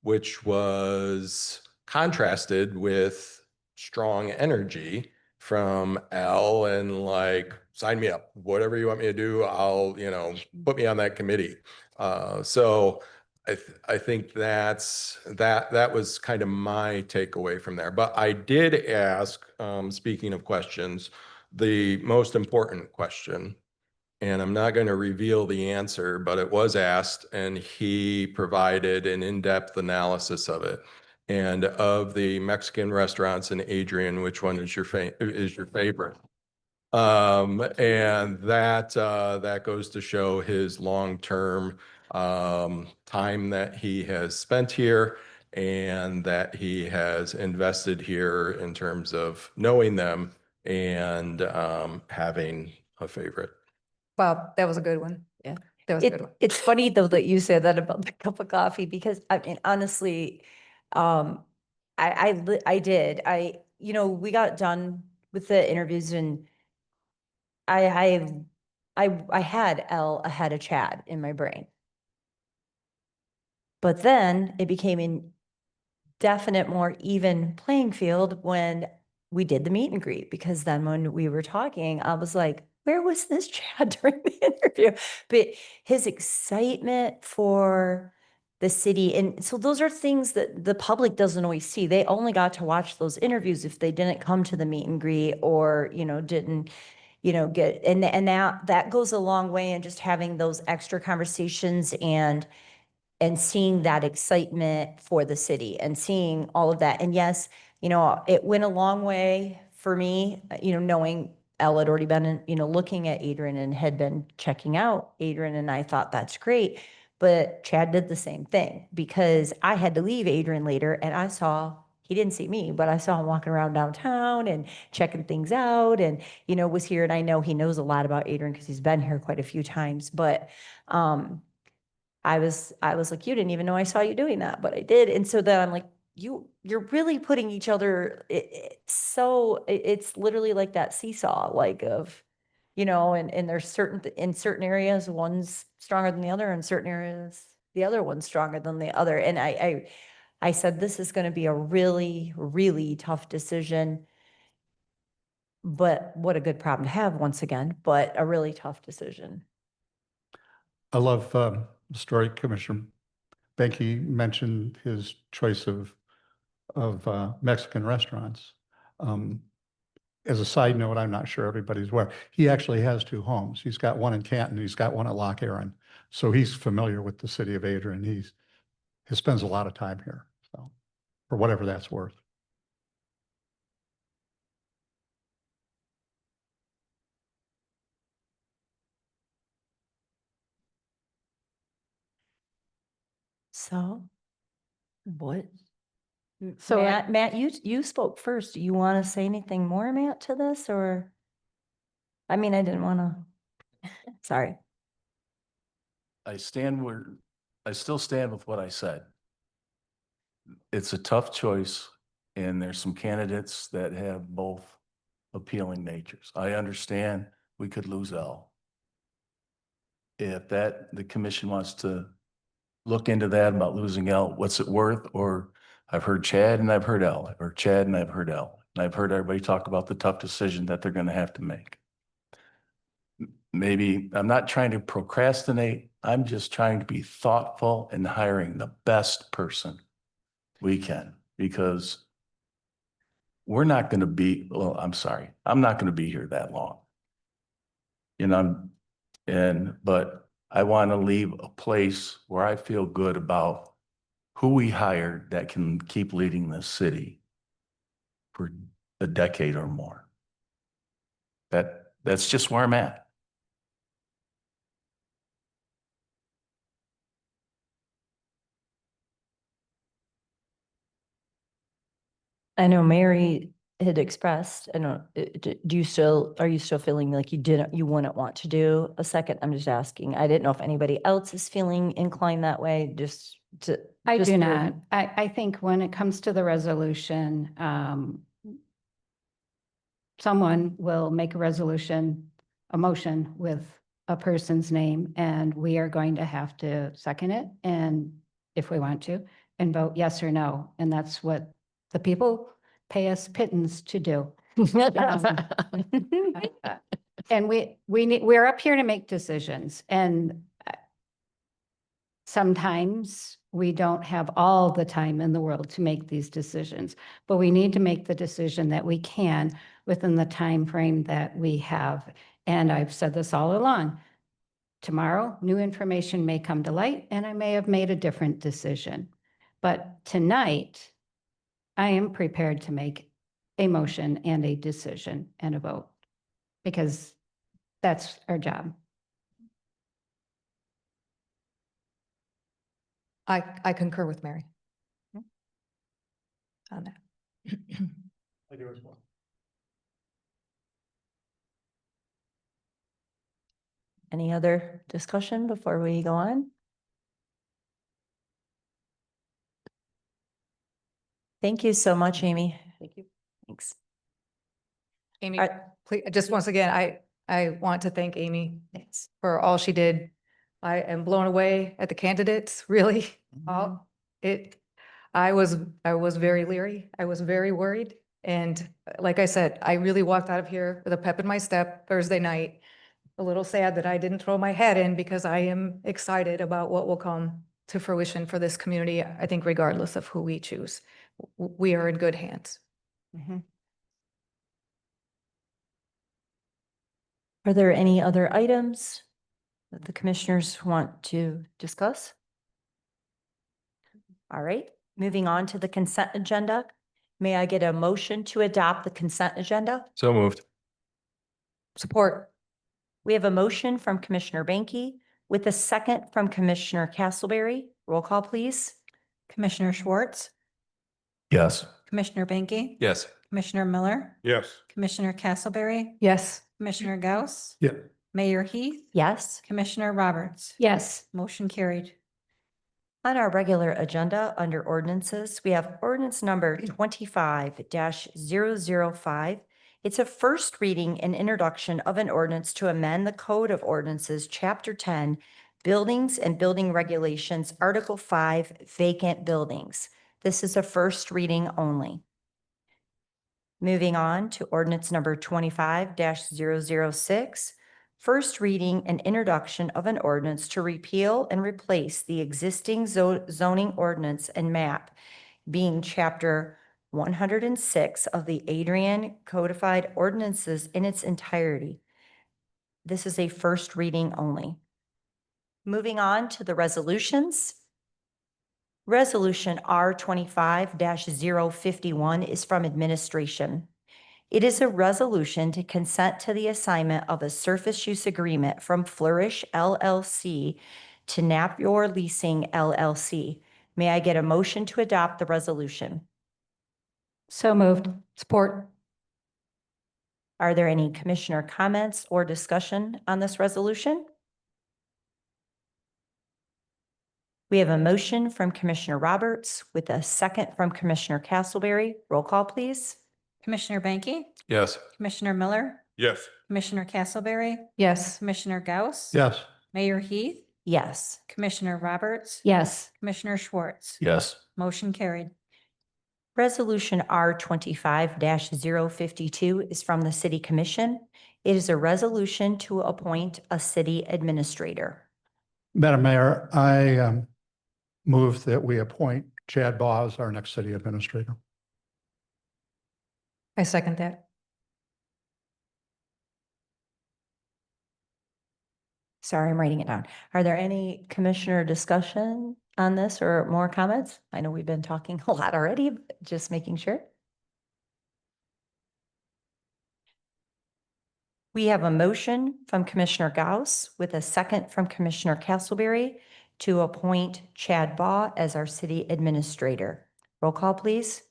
which was contrasted with strong energy from Al and like, sign me up, whatever you want me to do, I'll, put me on that committee. So I think that was kind of my takeaway from there. But I did ask, speaking of questions, the most important question, and I'm not going to reveal the answer, but it was asked and he provided an in-depth analysis of it. And of the Mexican restaurants in Adrian, which one is your favorite? And that goes to show his long-term time that he has spent here and that he has invested here in terms of knowing them and having a favorite. Wow, that was a good one. Yeah. That was a good one. It's funny though that you said that about the cup of coffee, because I mean, honestly, I did, we got done with the interviews and I had L ahead of Chad in my brain. But then it became a definite more even playing field when we did the meet and greet, because then when we were talking, I was like, where was this Chad during the interview? But his excitement for the city. And so those are things that the public doesn't always see. They only got to watch those interviews if they didn't come to the meet and greet or, didn't, get, and that goes a long way in just having those extra conversations and seeing that excitement for the city and seeing all of that. And yes, it went a long way for me, knowing Elle had already been, looking at Adrian and had been checking out Adrian. And I thought that's great. But Chad did the same thing, because I had to leave Adrian later and he didn't see me, but I saw him walking around downtown and checking things out and, was here. And I know he knows a lot about Adrian because he's been here quite a few times, but, I was like, you didn't even know I saw you doing that, but I did. And so then I'm like, you're really putting each other, it's literally like that seesaw, like of, and there's in certain areas, one's stronger than the other, in certain areas, the other one's stronger than the other. And I said, this is going to be a really, really tough decision, but what a good problem to have once again, but a really tough decision. I love the story Commissioner Benke mentioned his choice of Mexican restaurants. As a side note, I'm not sure everybody's aware, he actually has 2 homes. He's got one in Canton, he's got one at Loch Erin. So he's familiar with the city of Adrian. He spends a lot of time here, so for whatever that's worth. So what? So Matt, you spoke first. Do you want to say anything more, Matt, to this, or? I mean, I didn't want to, sorry. I still stand with what I said. It's a tough choice, and there's some candidates that have both appealing natures. I understand we could lose L. If the commission wants to look into that about losing L, what's it worth? Or I've heard Chad and I've heard L. I've heard Chad and I've heard L. And I've heard everybody talk about the tough decision that they're going to have to make. Maybe I'm not trying to procrastinate. I'm just trying to be thoughtful in hiring the best person we can, because we're not going to be, well, I'm sorry, I'm not going to be here that long. But I want to leave a place where I feel good about who we hired that can keep leading this city for a decade or more. That's just where I'm at. I know Mary had expressed, I don't, are you still feeling like you wouldn't want to do a second? I'm just asking. I didn't know if anybody else is feeling inclined that way, I just do the- not. I think when it comes to the resolution, someone will make a motion with a person's name, and we are going to have to second it, and if we want to, and vote yes or no. And that's what the people pay us pittance to do. And we're up here to make decisions, and sometimes we don't have all the time in the world to make these decisions, but we need to make the decision that we can within the time frame that we have. And I've said this all along. Tomorrow, new information may come to light, and I may have made a different decision. But tonight, I am prepared to make a motion and a decision and a vote, because that's our job. I concur with Mary. On that. I do as well. Any other discussion before we go on? Thank you so much, Amy. Thank you. Thanks. Amy, All right. please, just once again, I want to thank Amy for all she did. I am blown away at the candidates, really. All I was very leery. I was very worried. And like I said, I really walked out of here with a pep in my step Thursday night, a little sad that I didn't throw my hat in, because I am excited about what will come to fruition for this community. I think regardless of who we choose, we are in good hands. Are there any other items that the commissioners want to discuss? All right, moving on to the consent agenda. May I get a motion to adopt the consent agenda? So moved. Support. We have a motion from Commissioner Banky with a second from Commissioner Castleberry. Roll call, please. Commissioner Schwartz, Yes. Commissioner Banky, Yes. Commissioner Miller, Yes. Commissioner Castleberry, Yes. Commissioner Gauss, Yeah. Mayor Heath, Yes. Commissioner Roberts. Yes. Motion carried. On our regular agenda, under ordinances, we have ordinance number 25-005. It's a first reading and introduction of an ordinance to amend the Code of Ordinances, Chapter 10, Buildings and Building Regulations, Article 5, Vacant Buildings. This is a first reading only. Moving on to ordinance number 25-006. First reading and introduction of an ordinance to repeal and replace the existing zoning ordinance and map, being chapter 106 of the Adrian Codified Ordinances in its entirety. This is a first reading only. Moving on to the resolutions. Resolution R25-051 is from administration. It is a resolution to consent to the assignment of a surface use agreement from Flourish LLC to Napier Leasing LLC. May I get a motion to adopt the resolution? So moved. Support. Are there any commissioner comments or discussion on this resolution? We have a motion from Commissioner Roberts with a second from Commissioner Castleberry. Roll call, please. Commissioner Banky, Yes. Commissioner Miller, Yes. Commissioner Castleberry, Yes. Commissioner Gauss. Yes. Mayor Heath, Yes. Commissioner Roberts. Yes. Commissioner Schwartz. Yes. Motion carried. Resolution R25-052 is from the City Commission. It is a resolution to appoint a city administrator. Madam Mayor, I move that we appoint Chad Baugh as our next city administrator. I second that. Sorry, I'm writing it down. Are there any commissioner discussion on this or more comments? I know we've been talking a lot already, but just making sure. We have a motion from Commissioner Gauss with a second from Commissioner Castleberry to appoint Chad Baugh as our city administrator. Roll call, please.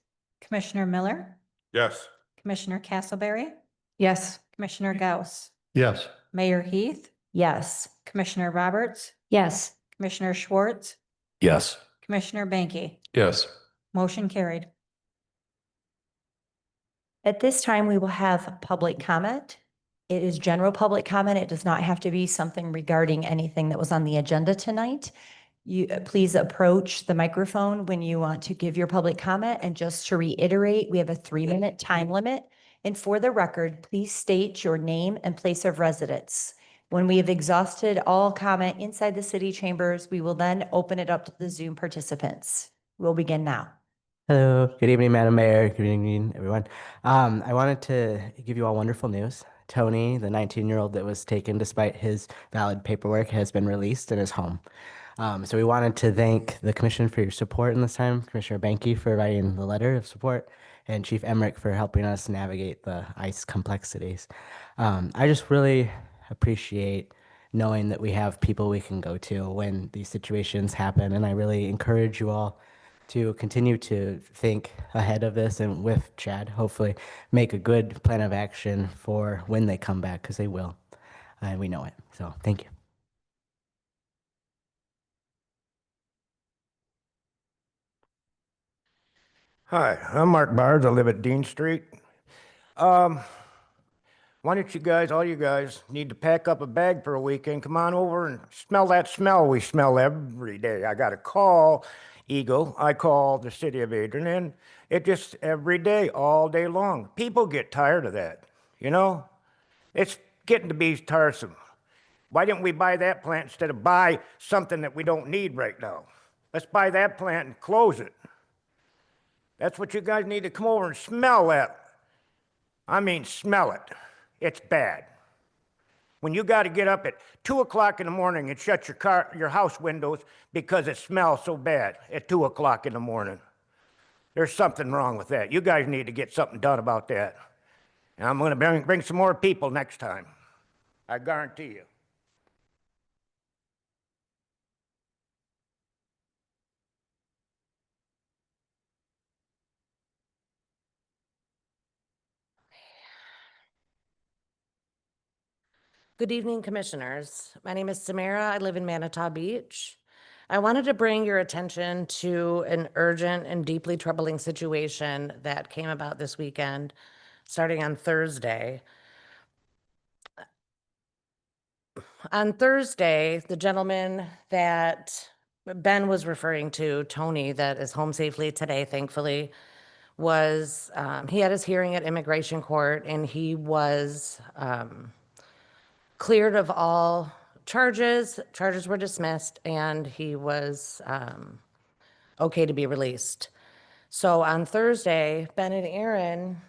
Commissioner Miller, Yes. Commissioner Castleberry, Yes. Commissioner Gauss, Yes. Mayor Heath, Yes. Commissioner Roberts, Yes. Commissioner Schwartz, Yes. Commissioner Banky. Yes. Motion carried. At this time, we will have public comment. It is general public comment. It does not have to be something regarding anything that was on the agenda tonight. You please approach the microphone when you want to give your public comment. And just to reiterate, we have a 3-minute time limit. And for the record, please state your name and place of residence. When we have exhausted all comment inside the city chambers, we will then open it up to the Zoom participants. We'll begin now. Hello, good evening, Madam Mayor. Good evening, everyone. I wanted to give you all wonderful news. Tony, the 19-year-old that was taken despite his valid paperwork, has been released and is home. So we wanted to thank the commission for your support in this time, Commissioner Banky for writing the letter of support, and Chief Emmerich for helping us navigate the ICE complexities. I just really appreciate knowing that we have people we can go to when these situations happen, and I really encourage you all to continue to think ahead of this and with Chad, hopefully make a good plan of action for when they come back, because they will. And we know it. So thank you. Hi, I'm Mark Barnes. I live at Dean Street. Why don't you guys, all you guys, need to pack up a bag for a weekend? Come on over and smell that smell we smell every day. I got a call, Eagle. I call the city of Adrian, and it just every day, all day long. People get tired of that, you know? It's getting to be tiresome. Why didn't we buy that plant instead of buy something that we don't need right now? Let's buy that plant and close it. That's what you guys need to come over and smell that. I mean, smell it. It's bad. When you got to get up at 2 o'clock in the morning and shut your house windows because it smells so bad at 2 o'clock in the morning. There's something wrong with that. You guys need to get something done about that. And I'm going to bring some more people next time. I guarantee you. Good evening, Commissioners. My name is Samara. I live in Manatee Beach. I wanted to bring your attention to an urgent and deeply troubling situation that came about this weekend, starting on Thursday. On Thursday, the gentleman that Ben was referring to, Tony, that is home safely today, thankfully, was, he had his hearing at immigration court, and he was cleared of all charges. Charges were dismissed, and he was okay to be released. So on Thursday, Ben and Aaron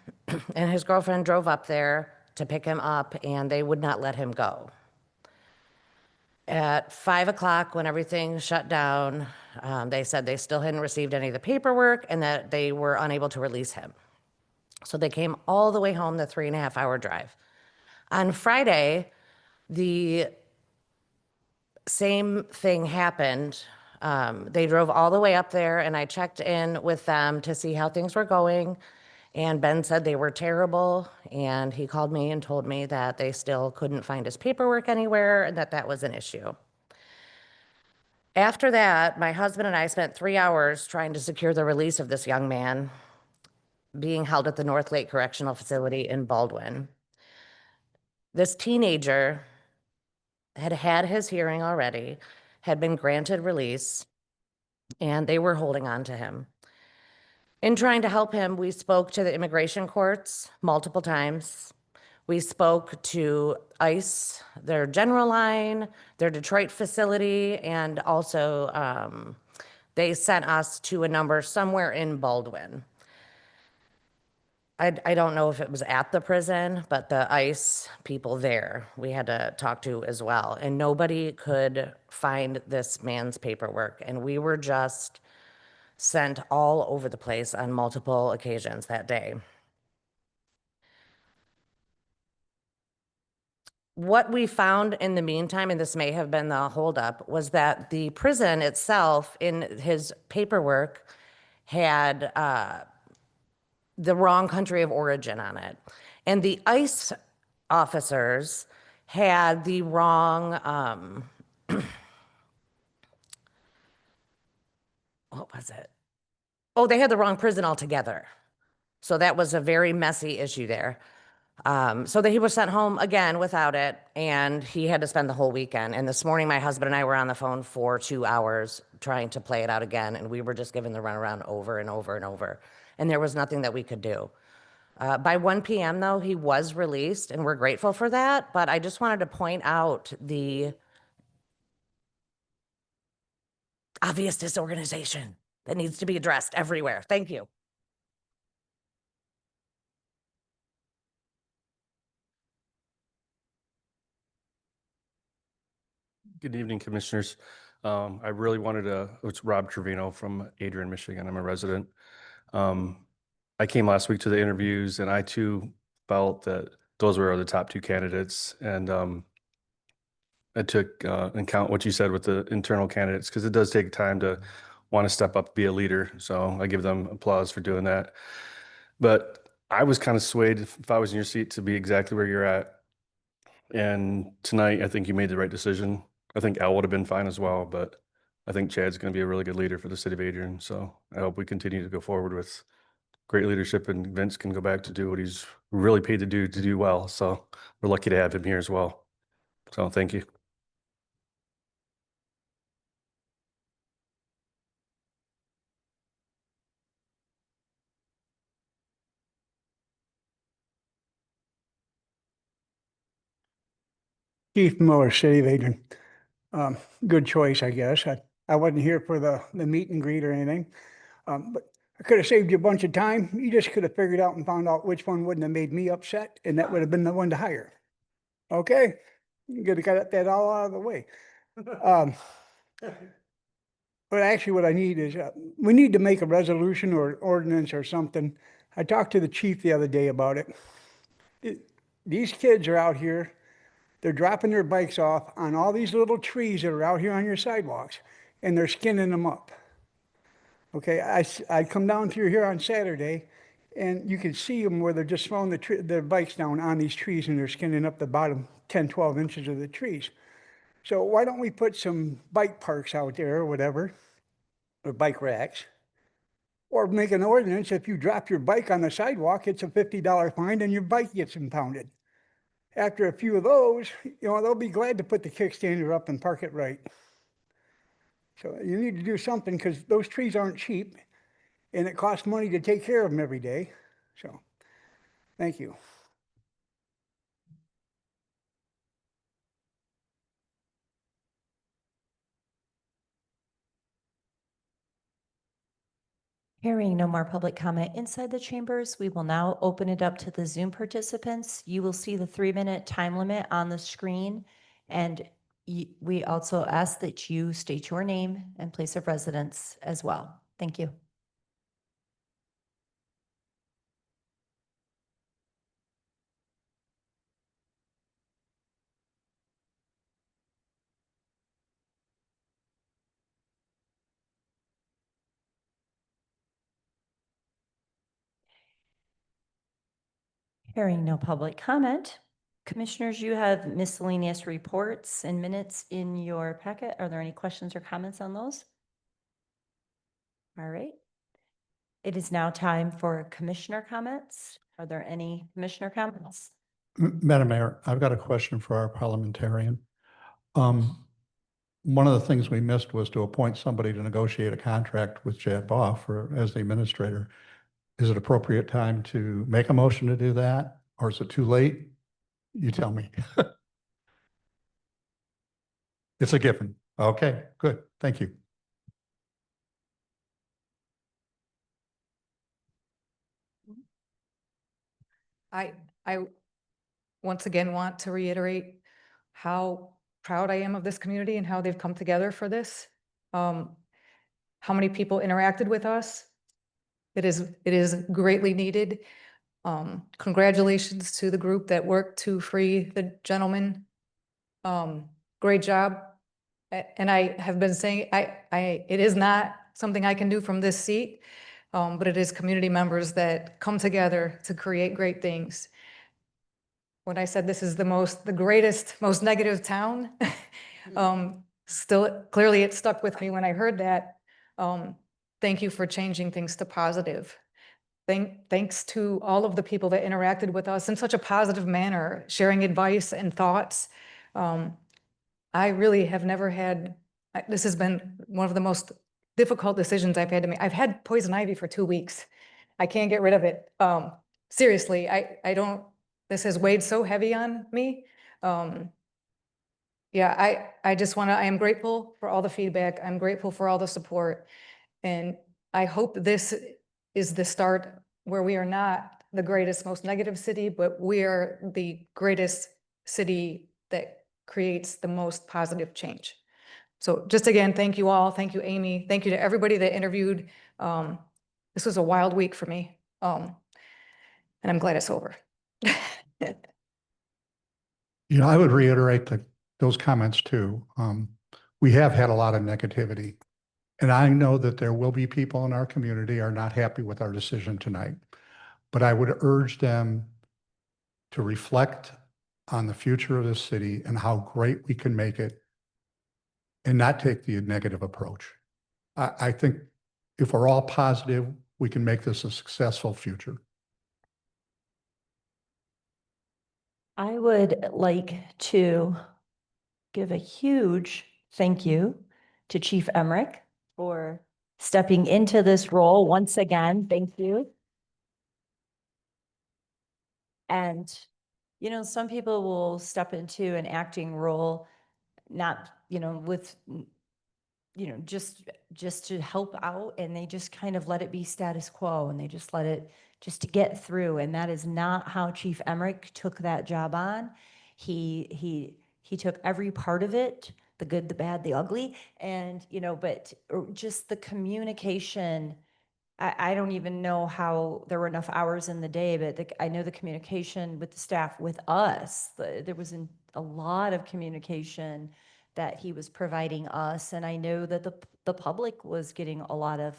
and his girlfriend drove up there to pick him up, and they would not let him go. At 5 o'clock, when everything shut down, they said they still hadn't received any of the paperwork and that they were unable to release him. So they came all the way home, the 3.5-hour drive. On Friday, the same thing happened. They drove all the way up there, and I checked in with them to see how things were going. And Ben said they were terrible, and he called me and told me that they still couldn't find his paperwork anywhere and that that was an issue. After that, my husband and I spent 3 hours trying to secure the release of this young man being held at the North Lake Correctional Facility in Baldwin. This teenager had had his hearing already, had been granted release, and they were holding on to him. In trying to help him, we spoke to the immigration courts multiple times. We spoke to ICE, their general line, their Detroit facility, and also they sent us to a number somewhere in Baldwin. I don't know if it was at the prison, but the ICE people there, we had to talk to as well. And nobody could find this man's paperwork. And we were just sent all over the place on multiple occasions that day. What we found in the meantime, and this may have been the holdup, was that the prison itself in his paperwork had the wrong country of origin on it. And the ICE officers had the wrong, what was it? Oh, they had the wrong prison altogether. So that was a very messy issue there. So that he was sent home again without it, and he had to spend the whole weekend. And this morning, my husband and I were on the phone for 2 hours trying to play it out again, and we were just given the runaround over and over and over. And there was nothing that we could do. By 1 PM though, he was released and we're grateful for that. But I just wanted to point out the obvious disorganization that needs to be addressed everywhere. Thank you. Good evening, Commissioners. I really wanted to, it's Rob Trevino from Adrian, Michigan. I'm a resident. I came last week to the interviews and I too felt that those were the top two candidates. And I took into account what you said with the internal candidates, because it does take time to want to step up, be a leader. So I give them applause for doing that. But I was kind of swayed, if I was in your seat, to be exactly where you're at. And tonight, I think you made the right decision. I think Al would have been fine as well, but I think Chad's going to be a really good leader for the city of Adrian. So I hope we continue to go forward with great leadership, and Vince can go back to do what he's really paid to do well. So we're lucky to have him here as well. So thank you. Keith Miller, City of Adrian. Good choice, I guess. I wasn't here for the meet and greet or anything. But I could have saved you a bunch of time. You just could have figured out and found out which one wouldn't have made me upset, and that would have been the one to hire. Okay? You could have got that all out of the way. But actually what I need is, we need to make a resolution or ordinance or something. I talked to the chief the other day about it. These kids are out here, they're dropping their bikes off on all these little trees that are out here on your sidewalks, and they're skinning them up. Okay, I come down through here on Saturday, and you can see them where they're just throwing their bikes down on these trees, and they're skinning up the bottom 10, 12 inches of the trees. So why don't we put some bike parks out there or whatever, or bike racks, or make an ordinance, if you drop your bike on the sidewalk, it's a $50 fine and your bike gets impounded. After a few of those, they'll be glad to put the kickstander up and park it right. So you need to do something, because those trees aren't cheap and it costs money to take care of them every day. So, thank you. Hearing no more public comment inside the chambers, we will now open it up to the Zoom participants. You will see the 3-minute time limit on the screen. And we also ask that you state your name and place of residence as well. Thank you. Hearing no public comment, Commissioners, you have miscellaneous reports and minutes in your packet. Are there any questions or comments on those? All right. It is now time for commissioner comments. Are there any commissioner comments? Madam Mayor, I've got a question for our parliamentarian. One of the things we missed was to appoint somebody to negotiate a contract with Chad Boff as the administrator. Is it appropriate time to make a motion to do that, or is it too late? You tell me. It's a given. Okay, good. Thank you. I once again want to reiterate how proud I am of this community and how they've come together for this. How many people interacted with us. It is greatly needed. Congratulations to the group that worked to free the gentleman. Great job. And I have been saying, it is not something I can do from this seat, but it is community members that come together to create great things. When I said this is the greatest, most negative town, still, clearly it stuck with me when I heard that. Thank you for changing things to positive. Thanks to all of the people that interacted with us in such a positive manner, sharing advice and thoughts. I really have never had, this has been one of the most difficult decisions I've had to make. I've had poison ivy for 2 weeks. I can't get rid of it. seriously, I don't, this has weighed so heavy on me. Yeah, I just want to, I am grateful for all the feedback. I'm grateful for all the support. And I hope this is the start where we are not the greatest, most negative city, but we are the greatest city that creates the most positive change. So just again, thank you all. Thank you, Amy. Thank you to everybody that interviewed. This was a wild week for me. And I'm glad it's over. You know, I would reiterate those comments too. We have had a lot of negativity. And I know that there will be people in our community are not happy with our decision tonight. But I would urge them to reflect on the future of this city and how great we can make it and not take the negative approach. I think if we're all positive, we can make this a successful future. I would like to give a huge thank you to Chief Emmerich for stepping into this role once again. Thank you. And, you know, some people will step into an acting role, not, you know, with, you know, just to help out, and they just kind of let it be status quo, and they just let it just to get through. And that is not how Chief Emmerich took that job on. He took every part of it, the good, the bad, the ugly, and, you know, but just the communication. I don't even know how there were enough hours in the day, but I know the communication with the staff, with us, there was a lot of communication that he was providing us. And I know that the public was getting a lot of,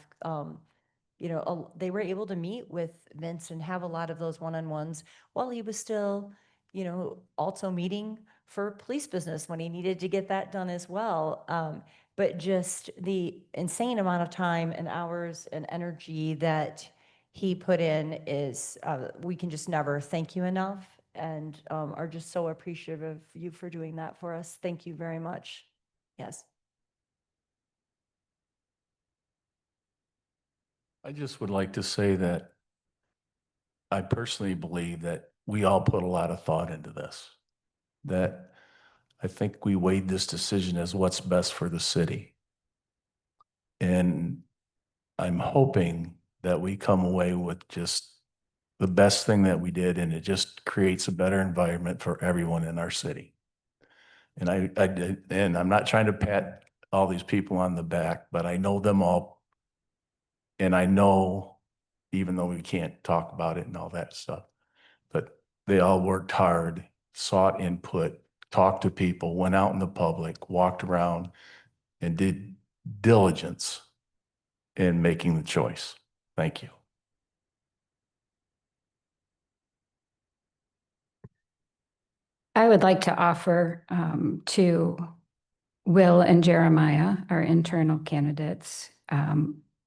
you know, they were able to meet with Vince and have a lot of those one-on-ones while he was still, you know, also meeting for police business when he needed to get that done as well. But just the insane amount of time and hours and energy that he put in is, we can just never thank you enough, and are just so appreciative of you for doing that for us. Thank you very much. Yes. I just would like to say that I personally believe that we all put a lot of thought into this, that I think we weighed this decision as what's best for the city. And I'm hoping that we come away with just the best thing that we did, and it just creates a better environment for everyone in our city. And and I'm not trying to pat all these people on the back, but I know them all. And I know, even though we can't talk about it and all that stuff, but they all worked hard, sought input, talked to people, went out in the public, walked around, and did diligence in making the choice. Thank you. I would like to offer to Will and Jeremiah, our internal candidates,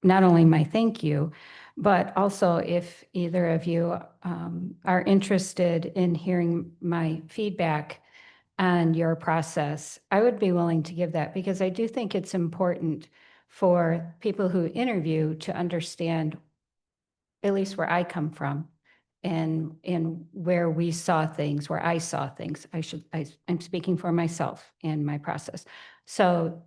not only my thank you, but also if either of you are interested in hearing my feedback on your process, I would be willing to give that, because I do think it's important for people who interview to understand at least where I come from and where we saw things, where I saw things. I'm speaking for myself in my process. So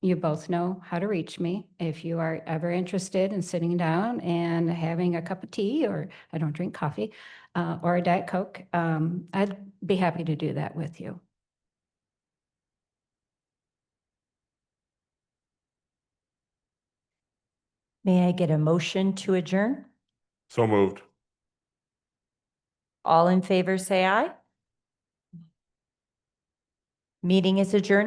you both know how to reach me. If you are ever interested in sitting down and having a cup of tea, or I don't drink coffee, or a Diet Coke, I'd be happy to do that with you. May I get a motion to adjourn? So moved. All in favor, say aye. Meeting is adjourned.